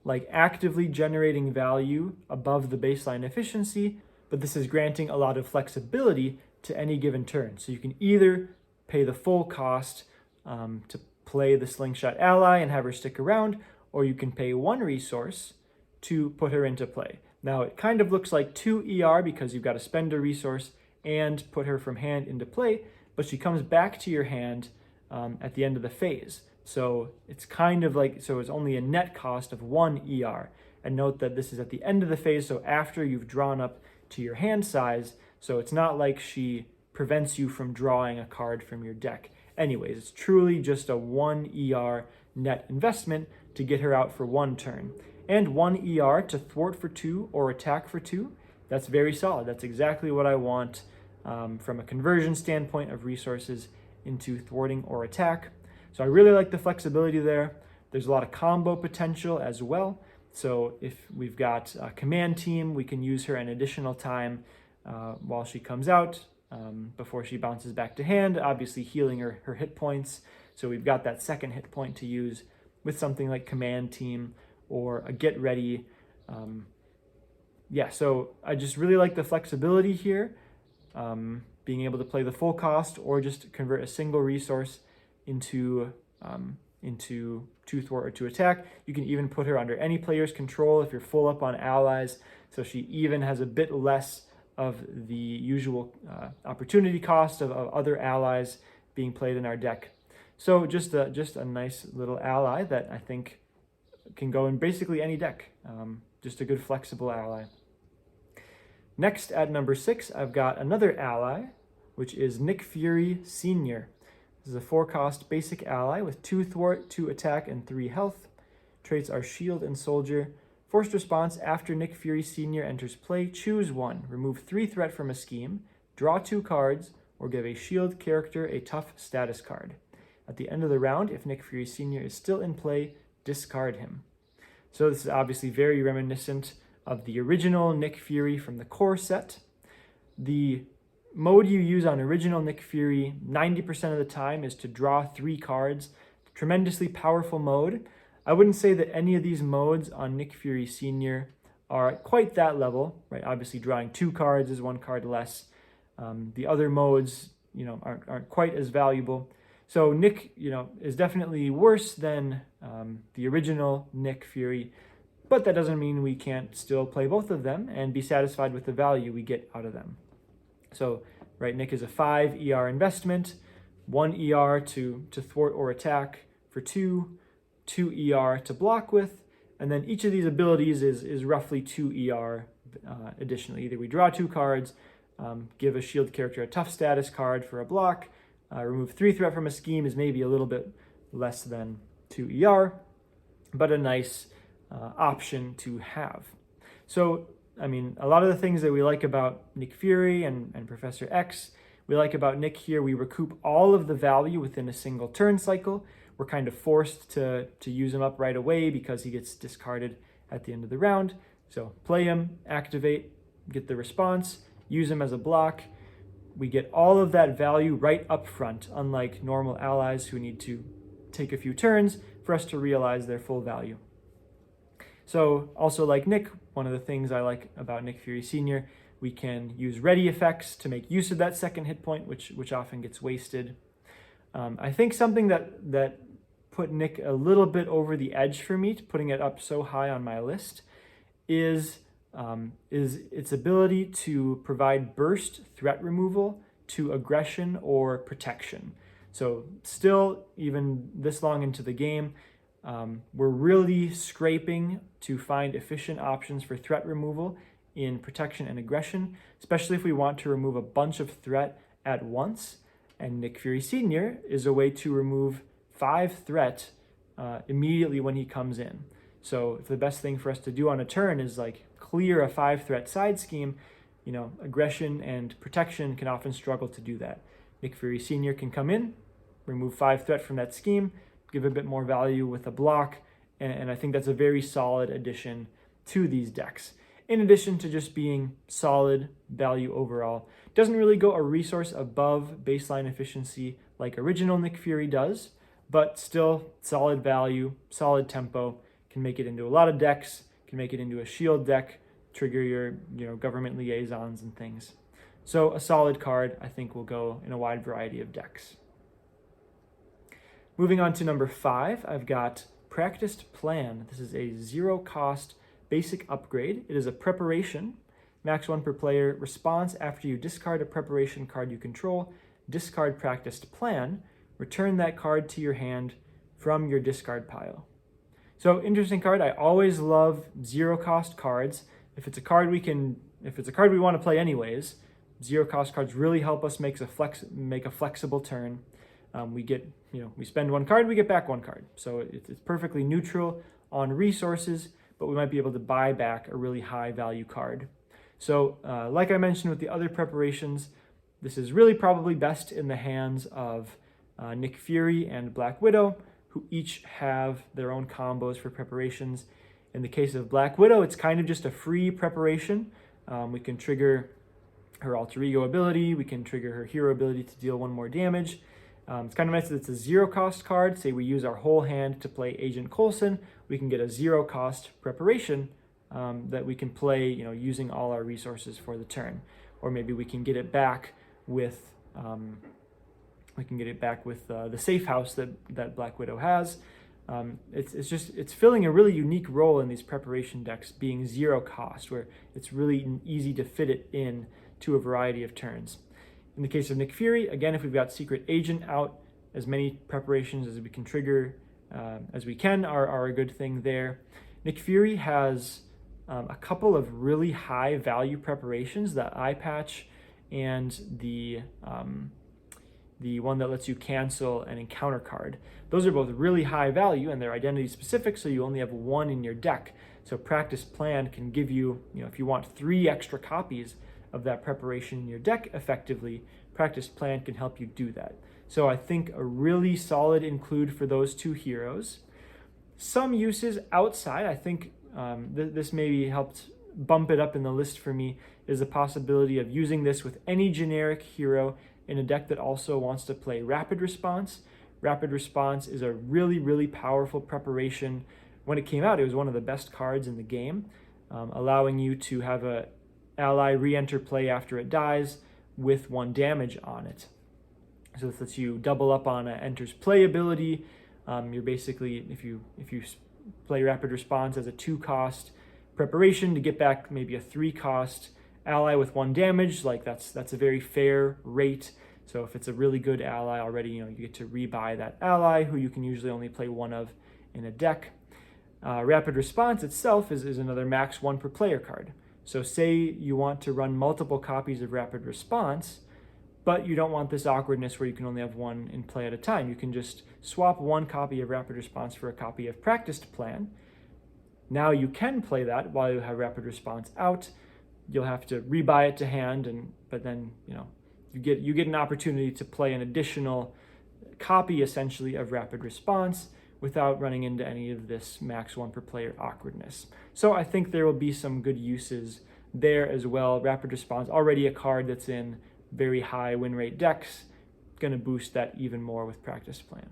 like actively generating value above the baseline efficiency, but this is granting a lot of flexibility to any given turn. So you can either pay the full cost to play the Slingshot ally and have her stick around, or you can pay 1 resource to put her into play. Now it kind of looks like 2 ER because you've got to spend a resource and put her from hand into play, but she comes back to your hand at the end of the phase. So it's kind of like, so it's only a net cost of 1 ER. And note that this is at the end of the phase, so after you've drawn up to your hand size, so it's not like she prevents you from drawing a card from your deck. Anyways, it's truly just a 1 ER net investment to get her out for 1 turn. And 1 ER to thwart for 2 or attack for 2. That's very solid. That's exactly what I want from a conversion standpoint of resources into thwarting or attack. So I really like the flexibility there. There's a lot of combo potential as well. So if we've got a command team, we can use her an additional time while she comes out before she bounces back to hand, obviously healing her hit points. So we've got that second hit point to use with something like command team or a get ready. So I just really like the flexibility here, being able to play the full cost or just convert a single resource into 2 thwart or 2 attack. You can even put her under any player's control if you're full up on allies, so she even has a bit less of the usual opportunity cost of other allies being played in our deck. So just a nice little ally that I think can go in basically any deck. Just a good flexible ally. Next at number 6, I've got another ally, which is Nick Fury Sr. This is a 4-cost basic ally with 2 thwart, 2 attack, and 3 health. Traits are Shield and Soldier. Forced response: after Nick Fury Sr. enters play, choose 1. Remove 3 threat from a scheme, draw 2 cards, or give a Shield character a tough status card. At the end of the round, if Nick Fury Sr. is still in play, discard him. So this is obviously very reminiscent of the original Nick Fury from the core set. The mode you use on original Nick Fury 90% of the time is to draw 3 cards. Tremendously powerful mode. I wouldn't say that any of these modes on Nick Fury Sr. are at quite that level, right? Obviously drawing 2 cards is 1 card less. The other modes, aren't quite as valuable. So Nick, is definitely worse than the original Nick Fury, but that doesn't mean we can't still play both of them and be satisfied with the value we get out of them. So, right, Nick is a 5 ER investment, 1 ER to thwart or attack for 2, 2 ER to block with, and then each of these abilities is roughly 2 ER additionally. Either we draw 2 cards, give a shield character a tough status card for a block, remove 3 threat from a scheme is maybe a little bit less than 2 ER, but a nice option to have. So, a lot of the things that we like about Nick Fury and Professor X, we like about Nick here, we recoup all of the value within a single turn cycle. We're kind of forced to use him up right away because he gets discarded at the end of the round. So play him, activate, get the response, use him as a block. We get all of that value right up front, unlike normal allies who need to take a few turns for us to realize their full value. So also like Nick, one of the things I like about Nick Fury Sr., we can use ready effects to make use of that second hit point, which often gets wasted. I think something that put Nick a little bit over the edge for me, putting it up so high on my list, is its ability to provide burst threat removal to aggression or protection. So still, even this long into the game, we're really scraping to find efficient options for threat removal in protection and aggression, especially if we want to remove a bunch of threat at once. And Nick Fury Sr. is a way to remove 5 threat immediately when he comes in. So if the best thing for us to do on a turn is like clear a 5 threat side scheme, aggression and protection can often struggle to do that. Nick Fury Sr. can come in, remove 5 threat from that scheme, give a bit more value with a block, and I think that's a very solid addition to these decks. In addition to just being solid value overall, doesn't really go a resource above baseline efficiency like original Nick Fury does, but still solid value, solid tempo, can make it into a lot of decks, can make it into a shield deck, trigger your government liaisons and things. So a solid card, I think, will go in a wide variety of decks. Moving on to number 5, I've got Practiced Plan. This is a 0-cost basic upgrade. It is a preparation, max 1 per player. Response: after you discard a preparation card you control, discard Practiced Plan, return that card to your hand from your discard pile. So interesting card. I always love 0-cost cards. If it's a card we want to play anyways, 0-cost cards really help us make a flexible turn. we get, we spend one card, we get back one card. So it's perfectly neutral on resources, but we might be able to buy back a really high value card. So like I mentioned with the other preparations, this is really probably best in the hands of Nick Fury and Black Widow, who each have their own combos for preparations. In the case of Black Widow, it's kind of just a free preparation. We can trigger her alter ego ability, we can trigger her hero ability to deal one more damage. It's kind of nice that it's a 0-cost card. Say we use our whole hand to play Agent Coulson, we can get a 0-cost preparation that we can play, using all our resources for the turn. Or maybe we can get it back with the safe house that Black Widow has. It's filling a really unique role in these preparation decks, being 0 cost, where it's really easy to fit it in to a variety of turns. In the case of Nick Fury, again, if we've got Secret Agent out, as many preparations as we can trigger as we can are a good thing there. Nick Fury has a couple of really high value preparations, the eye patch and the one that lets you cancel an encounter card. Those are both really high value and they're identity specific, so you only have one in your deck. So Practice Plan can give you, if you want 3 extra copies of that preparation in your deck effectively, Practice Plan can help you do that. So I think a really solid include for those 2 heroes. Some uses outside, I think this maybe helped bump it up in the list for me, is the possibility of using this with any generic hero in a deck that also wants to play Rapid Response. Rapid Response is a really, really powerful preparation. When it came out, it was one of the best cards in the game, allowing you to have a ally re-enter play after it dies with 1 damage on it. So this lets you double up on an enters play ability. You're basically, if you play Rapid Response as a 2-cost preparation to get back maybe a 3-cost ally with 1 damage, like that's a very fair rate. So if it's a really good ally already, you get to rebuy that ally, who you can usually only play 1 of in a deck. Rapid Response itself is another max 1 per player card. So say you want to run multiple copies of Rapid Response, but you don't want this awkwardness where you can only have 1 in play at a time. You can just swap 1 copy of Rapid Response for a copy of Practiced Plan. Now you can play that while you have Rapid Response out. You'll have to rebuy it to hand, but then you get an opportunity to play an additional copy essentially of Rapid Response without running into any of this max 1 per player awkwardness. So I think there will be some good uses there as well. Rapid Response, already a card that's in very high win rate decks, going to boost that even more with Practice Plan.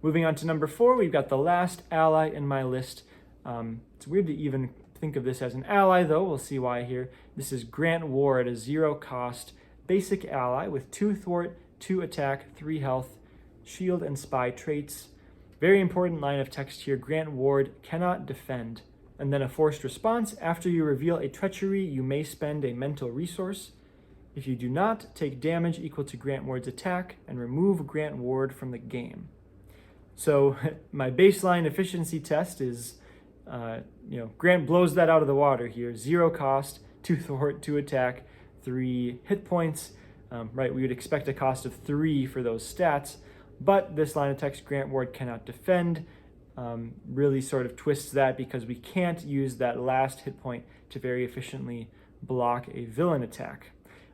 Moving on to number 4, we've got the last ally in my list. It's weird to even think of this as an ally, though. We'll see why here. This is Grant Ward, a 0-cost basic ally with 2 thwart, 2 attack, 3 health, shield and spy traits. Very important line of text here. Grant Ward cannot defend. And then a forced response. After you reveal a treachery, you may spend a mental resource. If you do not, take damage equal to Grant Ward's attack and remove Grant Ward from the game. So my baseline efficiency test is, Grant blows that out of the water here. 0 cost, 2 thwart, 2 attack, 3 hit points. Right, we would expect a cost of 3 for those stats, but this line of text, Grant Ward cannot defend, really sort of twists that because we can't use that last hit point to very efficiently block a villain attack.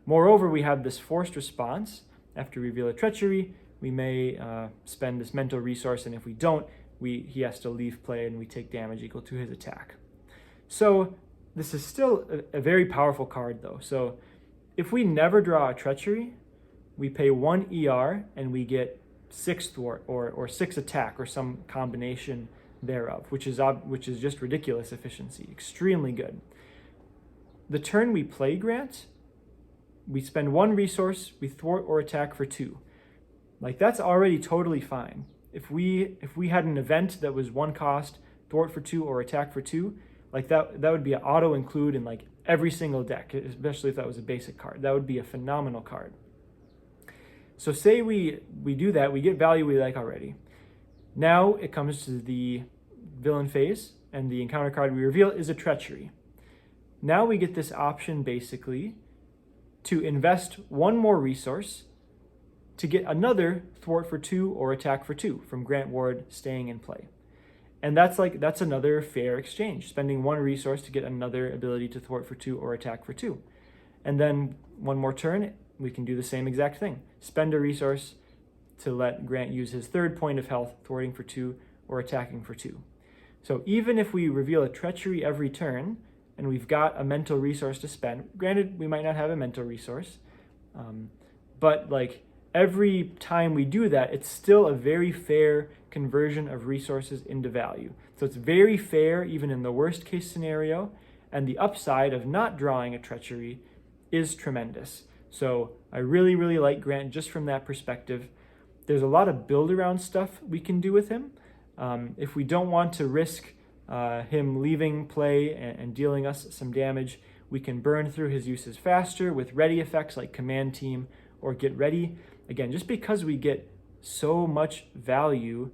Moreover, we have this forced response. After we reveal a treachery, we may spend this mental resource, and if we don't, he has to leave play and we take damage equal to his attack. So this is still a very powerful card though. So if we never draw a treachery, we pay 1 ER and we get 6 thwart or 6 attack or some combination thereof, which is just ridiculous efficiency, extremely good. The turn we play Grant, we spend 1 resource, we thwart or attack for 2. Like that's already totally fine. If we had an event that was 1 cost, thwart for 2 or attack for 2, like that would be an auto include in like every single deck, especially if that was a basic card. That would be a phenomenal card. So say we do that, we get value we like already. Now it comes to the villain phase, and the encounter card we reveal is a treachery. Now we get this option basically to invest 1 more resource to get another thwart for 2 or attack for 2 from Grant Ward staying in play. And that's another fair exchange, spending 1 resource to get another ability to thwart for 2 or attack for 2. And then 1 more turn, we can do the same exact thing. Spend a resource to let Grant use his 3rd point of health, thwarting for 2 or attacking for 2. So even if we reveal a treachery every turn, and we've got a mental resource to spend, granted, we might not have a mental resource, but like every time we do that, it's still a very fair conversion of resources into value. So it's very fair even in the worst case scenario, and the upside of not drawing a treachery is tremendous. So I really, really like Grant just from that perspective. There's a lot of build around stuff we can do with him. If we don't want to risk him leaving play and dealing us some damage, we can burn through his uses faster with ready effects like Command Team or Get Ready. Again, just because we get so much value,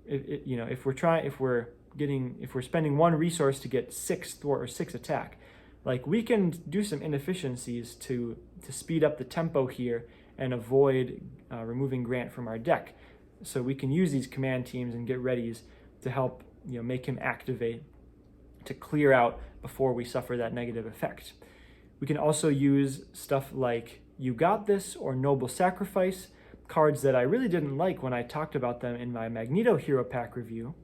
if we're spending 1 resource to get 6 thwart or 6 attack, like we can do some inefficiencies to speed up the tempo here and avoid removing Grant from our deck. So we can use these Command Teams and Get Readies to help make him activate to clear out before we suffer that negative effect. We can also use stuff like You Got This or Noble Sacrifice, cards that I really didn't like when I talked about them in my Magneto Hero Pack review,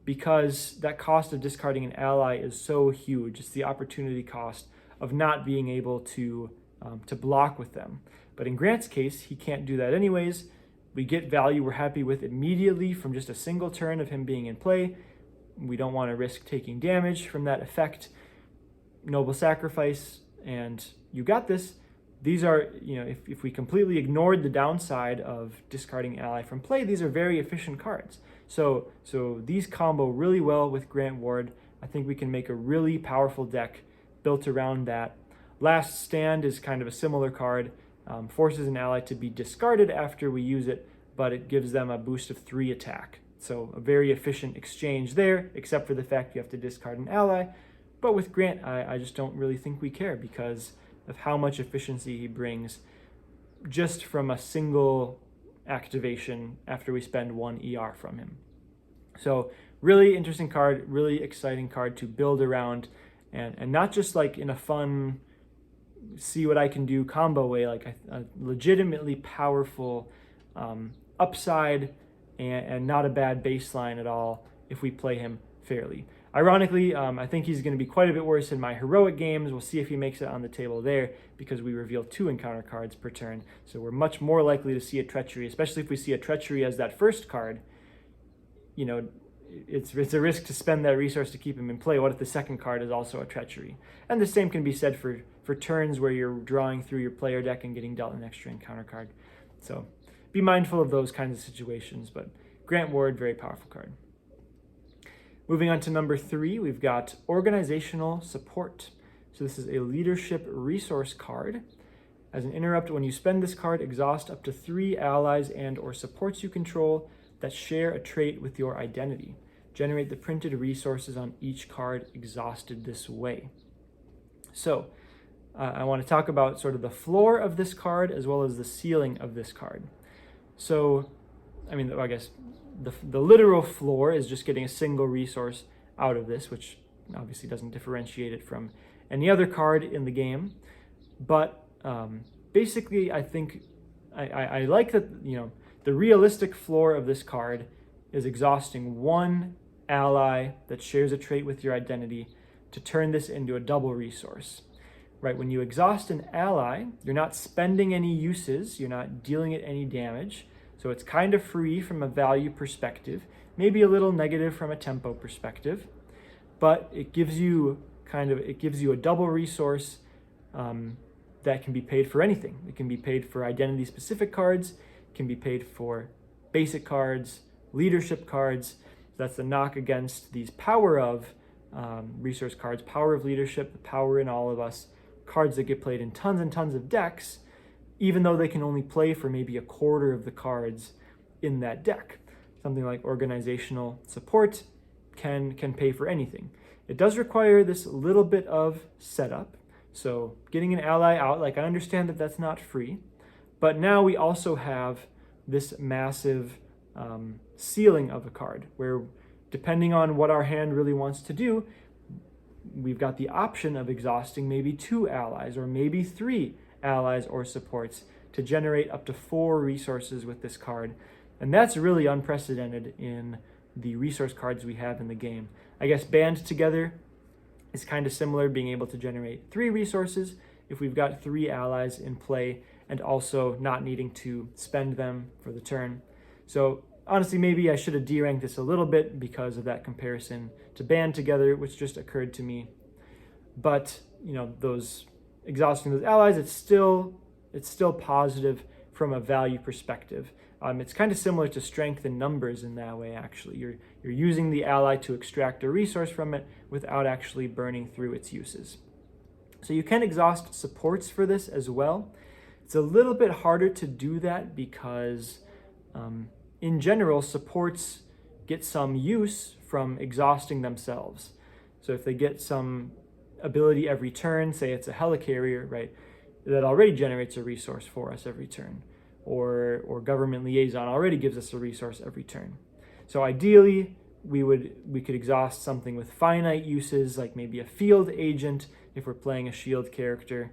because that cost of discarding an ally is so huge. It's the opportunity cost of not being able to block with them. But in Grant's case, he can't do that anyways. We get value we're happy with immediately from just a single turn of him being in play. We don't want to risk taking damage from that effect. Noble Sacrifice and You Got This. These are, if we completely ignored the downside of discarding ally from play, these are very efficient cards. So these combo really well with Grant Ward. I think we can make a really powerful deck built around that. Last Stand is kind of a similar card. Forces an ally to be discarded after we use it, but it gives them a boost of 3 attack. So a very efficient exchange there, except for the fact you have to discard an ally. But with Grant, I just don't really think we care because of how much efficiency he brings just from a single activation after we spend 1 ER from him. So really interesting card, really exciting card to build around, and not just like in a fun see what I can do combo way, like a legitimately powerful upside and not a bad baseline at all if we play him fairly. Ironically, I think he's going to be quite a bit worse in my heroic games. We'll see if he makes it on the table there because we reveal 2 encounter cards per turn. So we're much more likely to see a treachery, especially if we see a treachery as that first card. It's a risk to spend that resource to keep him in play. What if the second card is also a treachery? And the same can be said for turns where you're drawing through your player deck and getting dealt an extra encounter card. So be mindful of those kinds of situations, but Grant Ward, very powerful card. Moving on to number 3, we've got Organizational Support. So this is a leadership resource card. As an interrupt, when you spend this card, exhaust up to 3 allies and or supports you control that share a trait with your identity. Generate the printed resources on each card exhausted this way. So I want to talk about sort of the floor of this card as well as the ceiling of this card. So, I guess the literal floor is just getting a single resource out of this, which obviously doesn't differentiate it from any other card in the game. But basically, I think I like that, the realistic floor of this card is exhausting 1 ally that shares a trait with your identity to turn this into a double resource. Right, when you exhaust an ally, you're not spending any uses, you're not dealing it any damage, so it's kind of free from a value perspective, maybe a little negative from a tempo perspective, but it gives you a double resource that can be paid for anything. It can be paid for identity-specific cards, it can be paid for basic cards, leadership cards. That's the knock against these power of resource cards, power of leadership, the power in all of us, cards that get played in tons and tons of decks, even though they can only play for maybe a quarter of the cards in that deck. Something like Organizational Support can pay for anything. It does require this little bit of setup. So getting an ally out, I understand that that's not free, But now we also have this massive sealing of a card, where depending on what our hand really wants to do, we've got the option of exhausting maybe 2 allies or maybe 3 allies or supports to generate up to 4 resources with this card. And that's really unprecedented in the resource cards we have in the game. I guess Band Together is kind of similar, being able to generate 3 resources if we've got 3 allies in play, and also not needing to spend them for the turn. So honestly, maybe I should have deranked this a little bit because of that comparison to Band Together, which just occurred to me. But those exhausting those allies, it's still positive from a value perspective. It's kind of similar to strength in numbers in that way, actually. You're using the ally to extract a resource from it without actually burning through its uses. So you can exhaust supports for this as well. It's a little bit harder to do that because in general, supports get some use from exhausting themselves. So if they get some ability every turn, say it's a helicarrier, right, that already generates a resource for us every turn, or government liaison already gives us a resource every turn. So ideally, we could exhaust something with finite uses, like maybe a field agent if we're playing a shield character.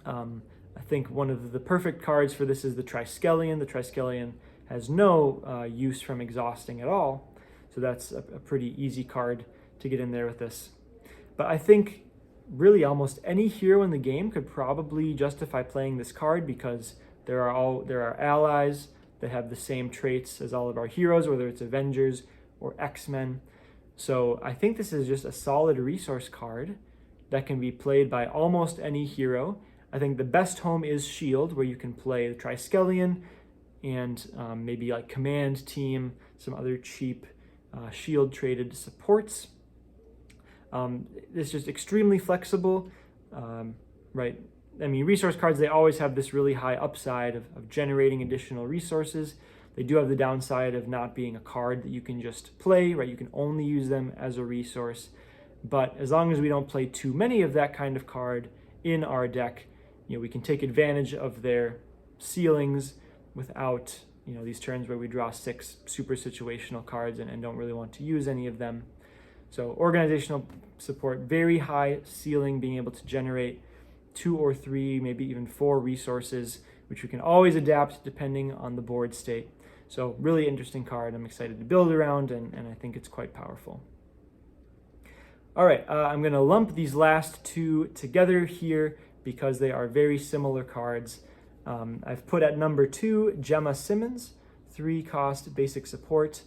I think one of the perfect cards for this is the Triskelion. The Triskelion has no use from exhausting at all, so that's a pretty easy card to get in there with this. But I think really almost any hero in the game could probably justify playing this card, because there are allies that have the same traits as all of our heroes, whether it's Avengers or X-Men. So I think this is just a solid resource card that can be played by almost any hero. I think the best home is S.H.I.E.L.D, where you can play the Triskelion and maybe like Command Team, some other cheap S.H.I.E.L.D traded supports. It's just extremely flexible, right? I mean, resource cards, they always have this really high upside of generating additional resources. They do have the downside of not being a card that you can just play, right? You can only use them as a resource. But as long as we don't play too many of that kind of card in our deck, we can take advantage of their ceilings without, these turns where we draw 6 super situational cards and don't really want to use any of them. So organizational support, very high ceiling, being able to generate 2 or 3, maybe even 4 resources, which we can always adapt depending on the board state. So really interesting card. I'm excited to build around, and I think it's quite powerful. All right, I'm going to lump these last 2 together here because they are very similar cards. I've put at number 2 Gemma Simmons, 3 cost basic support.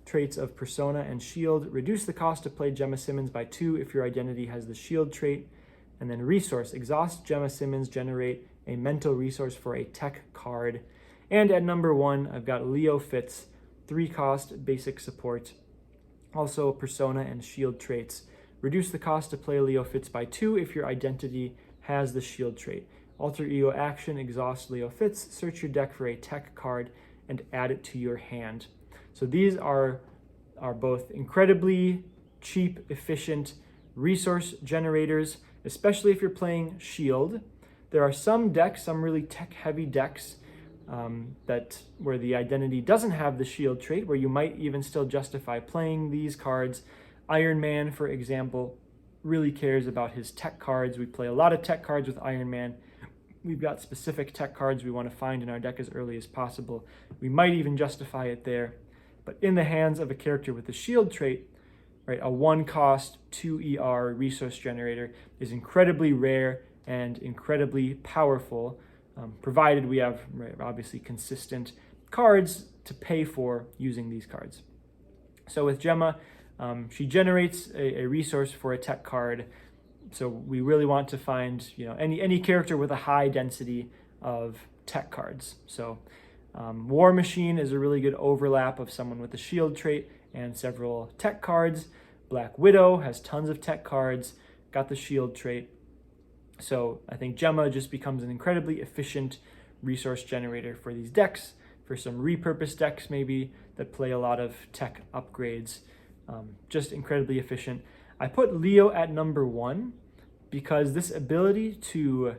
Traits of Persona and S.H.I.E.L.D. Reduce the cost to play Gemma Simmons by 2 if your identity has the S.H.I.E.L.D. trait. And then resource, exhaust Gemma Simmons, generate a mental resource for a tech card. And at number 1, I've got Leo Fitz, 3 cost basic support. Also Persona and S.H.I.E.L.D. traits. Reduce the cost to play Leo Fitz by 2 if your identity has the S.H.I.E.L.D. trait. Alter ego action, exhaust Leo Fitz, search your deck for a tech card, and add it to your hand. So these are both incredibly cheap, efficient resource generators, especially if you're playing S.H.I.E.L.D. There are some decks, some really tech-heavy decks where the identity doesn't have the S.H.I.E.L.D. trait, where you might even still justify playing these cards. Iron Man, for example, really cares about his tech cards. We play a lot of tech cards with Iron Man. We've got specific tech cards we want to find in our deck as early as possible. We might even justify it there. But in the hands of a character with the S.H.I.E.L.D. trait, right, a 1-cost, 2 ER resource generator is incredibly rare and incredibly powerful, provided we have, right, obviously consistent cards to pay for using these cards. So with Gemma, she generates a resource for a tech card. So we really want to find, any character with a high density of tech cards. So War Machine is a really good overlap of someone with the S.H.I.E.L.D. trait and several tech cards. Black Widow has tons of tech cards, got the S.H.I.E.L.D. trait. So I think Gemma just becomes an incredibly efficient resource generator for these decks, for some repurposed decks maybe that play a lot of tech upgrades. Just incredibly efficient. I put Leo at number 1 because this ability to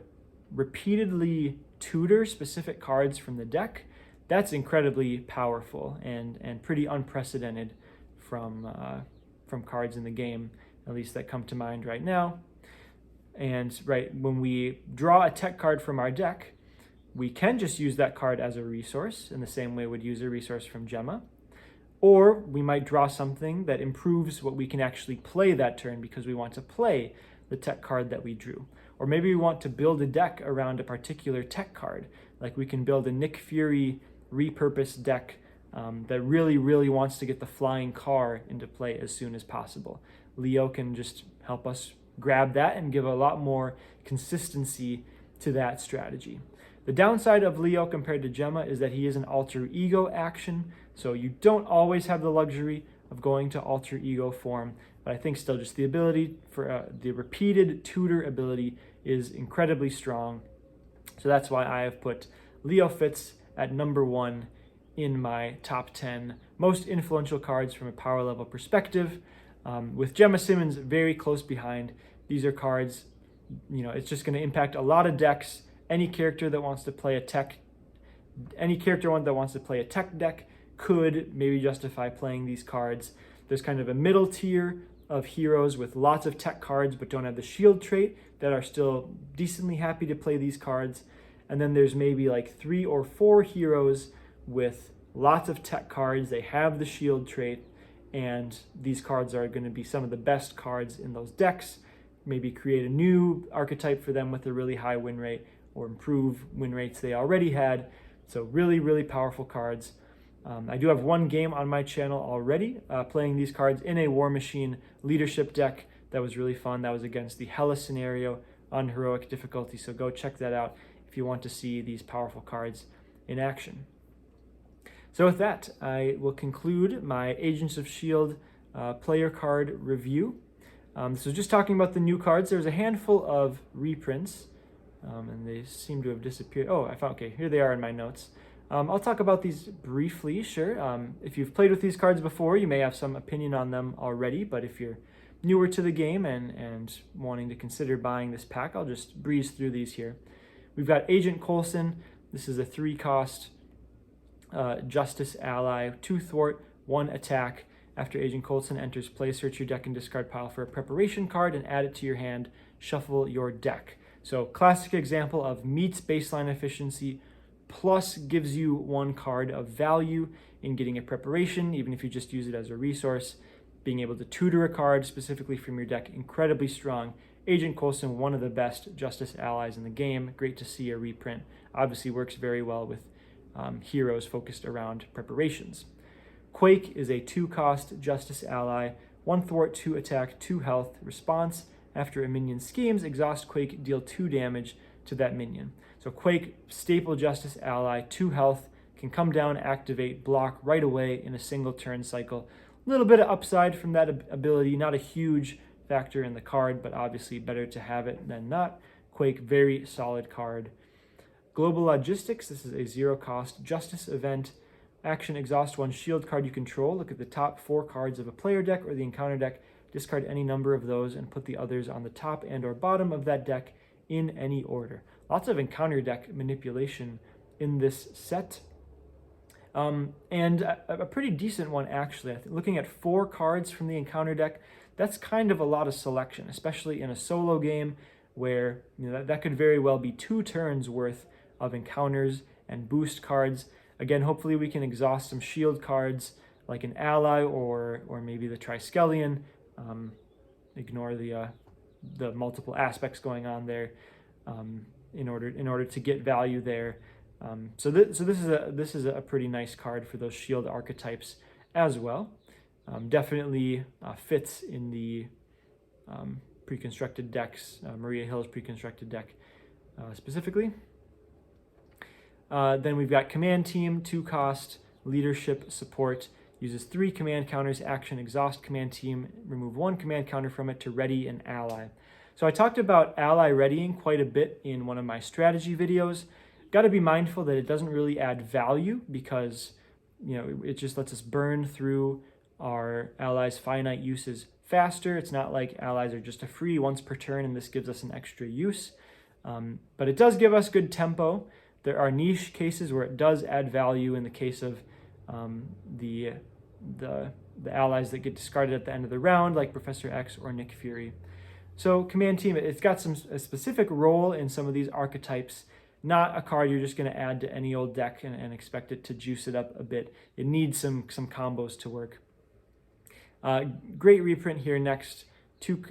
repeatedly tutor specific cards from the deck, that's incredibly powerful and pretty unprecedented from cards in the game, at least that come to mind right now. And right, when we draw a tech card from our deck, we can just use that card as a resource in the same way we'd use a resource from Gemma. Or we might draw something that improves what we can actually play that turn because we want to play the tech card that we drew. Or maybe we want to build a deck around a particular tech card. Like we can build a Nick Fury repurposed deck that really, really wants to get the flying car into play as soon as possible. Leo can just help us grab that and give a lot more consistency to that strategy. The downside of Leo compared to Gemma is that he is an alter ego action, so you don't always have the luxury of going to alter ego form, but I think still just the ability for the repeated tutor ability is incredibly strong. So that's why I have put Leo Fitz at number 1 in my top 10 most influential cards from a power level perspective, with Gemma Simmons very close behind. These are cards, it's just going to impact a lot of decks. Any character that wants to play a tech deck could maybe justify playing these cards. There's kind of a middle tier of heroes with lots of tech cards but don't have the shield trait that are still decently happy to play these cards. And then there's maybe like 3 or 4 heroes with lots of tech cards. They have the shield trait, and these cards are going to be some of the best cards in those decks. Maybe create a new archetype for them with a really high win rate, or improve win rates they already had. So really, really powerful cards. I do have one game on my channel already playing these cards in a War Machine leadership deck that was really fun. That was against the Hela scenario on heroic difficulty, so go check that out if you want to see these powerful cards in action. So with that, I will conclude my Agents of S.H.I.E.L.D. Player card review. So just talking about the new cards, there's a handful of reprints, and they seem to have disappeared. Oh, okay, here they are in my notes. I'll talk about these briefly, sure. If you've played with these cards before, you may have some opinion on them already, but if you're newer to the game and wanting to consider buying this pack, I'll just breeze through these here. We've got Agent Coulson. This is a 3-cost Justice ally, 2 thwart, 1 attack. After Agent Coulson enters play, search your deck and discard pile for a preparation card and add it to your hand. Shuffle your deck. So classic example of meets baseline efficiency plus gives you 1 card of value in getting a preparation, even if you just use it as a resource. Being able to tutor a card specifically from your deck, incredibly strong. Agent Coulson, one of the best Justice allies in the game. Great to see a reprint. Obviously works very well with heroes focused around preparations. Quake is a 2-cost Justice ally, 1 thwart, 2 attack, 2 health. Response: after a minion schemes, exhaust Quake, deal 2 damage to that minion. So Quake, staple Justice ally, 2 health, can come down, activate, block right away in a single turn cycle. A little bit of upside from that ability, not a huge factor in the card, but obviously better to have it than not. Quake, very solid card. Global Logistics, this is a 0-cost Justice event. Action: exhaust 1 shield card you control. Look at the top 4 cards of a player deck or the encounter deck. Discard any number of those and put the others on the top and or bottom of that deck in any order. Lots of encounter deck manipulation in this set. And a pretty decent one, actually. Looking at 4 cards from the encounter deck, that's kind of a lot of selection, especially in a solo game where that could very well be 2 turns worth of encounters and boost cards. Again, hopefully we can exhaust some shield cards like an ally or maybe the Triskelion. Ignore the multiple aspects going on there in order to get value there. So this is a pretty nice card for those shield archetypes as well. Definitely fits in the pre-constructed decks, Maria Hill's pre-constructed deck specifically. Then we've got Command Team, 2-cost, leadership, support. Uses 3 command counters, action, exhaust Command Team, remove 1 command counter from it to ready an ally. So I talked about ally readying quite a bit in one of my strategy videos. Got to be mindful that it doesn't really add value because it just lets us burn through our allies' finite uses faster. It's not like allies are just a free once per turn and this gives us an extra use. But it does give us good tempo. There are niche cases where it does add value in the case of the allies that get discarded at the end of the round, like Professor X or Nick Fury. So Command Team, it's got a specific role in some of these archetypes, not a card you're just going to add to any old deck and expect it to juice it up a bit. It needs some combos to work. Great reprint here next.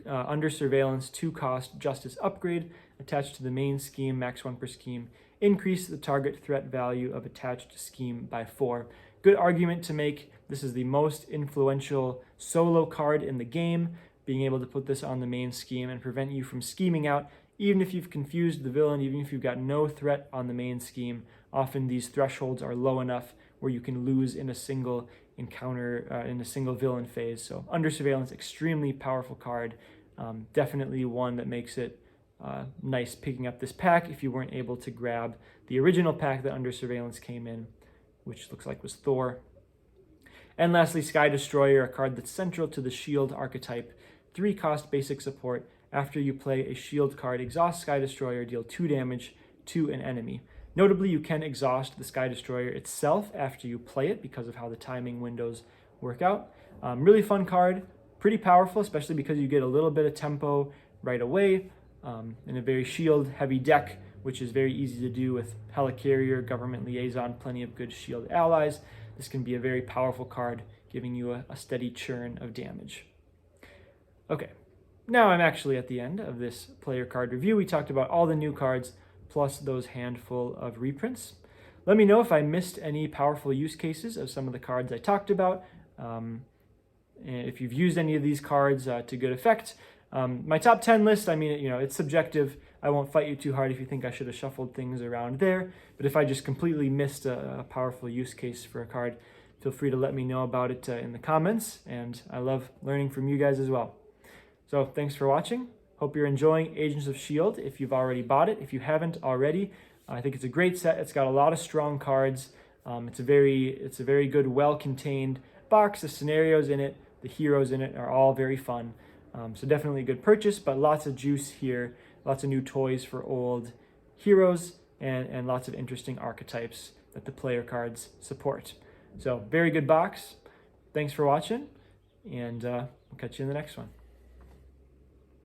Under Surveillance, 2-cost Justice Upgrade attached to the main scheme, max 1 per scheme. Increase the target threat value of attached scheme by 4. Good argument to make. This is the most influential solo card in the game. Being able to put this on the main scheme and prevent you from scheming out, even if you've confused the villain, even if you've got no threat on the main scheme. Often these thresholds are low enough where you can lose in a single encounter, in a single villain phase. So Under Surveillance, extremely powerful card. Definitely one that makes it nice picking up this pack if you weren't able to grab the original pack that Under Surveillance came in, which looks like was Thor. And lastly, Sky Destroyer, a card that's central to the S.H.I.E.L.D. archetype. 3-cost basic support. After you play a S.H.I.E.L.D. card, exhaust Sky Destroyer, deal 2 damage to an enemy. Notably, you can exhaust the Sky Destroyer itself after you play it because of how the timing windows work out. Really fun card, pretty powerful, especially because you get a little bit of tempo right away in a very S.H.I.E.L.D. heavy deck, which is very easy to do with Helicarrier, Government Liaison, plenty of good S.H.I.E.L.D. allies. This can be a very powerful card, giving you a steady churn of damage. Okay, now I'm actually at the end of this player card review. We talked about all the new cards, plus those handful of reprints. Let me know if I missed any powerful use cases of some of the cards I talked about. And if you've used any of these cards to good effect. My top 10 list, I mean, it's subjective. I won't fight you too hard if you think I should have shuffled things around there. But if I just completely missed a powerful use case for a card, feel free to let me know about it in the comments. And I love learning from you guys as well. So thanks for watching. Hope you're enjoying Agents of S.H.I.E.L.D. if you've already bought it. If you haven't already, I think it's a great set. It's got a lot of strong cards. It's a very good, well-contained box. The scenarios in it, the heroes in it are all very fun. So definitely a good purchase, but lots of juice here. Lots of new toys for old heroes and lots of interesting archetypes that the player cards support. So very good box. Thanks for watching, and we'll catch you in the next one.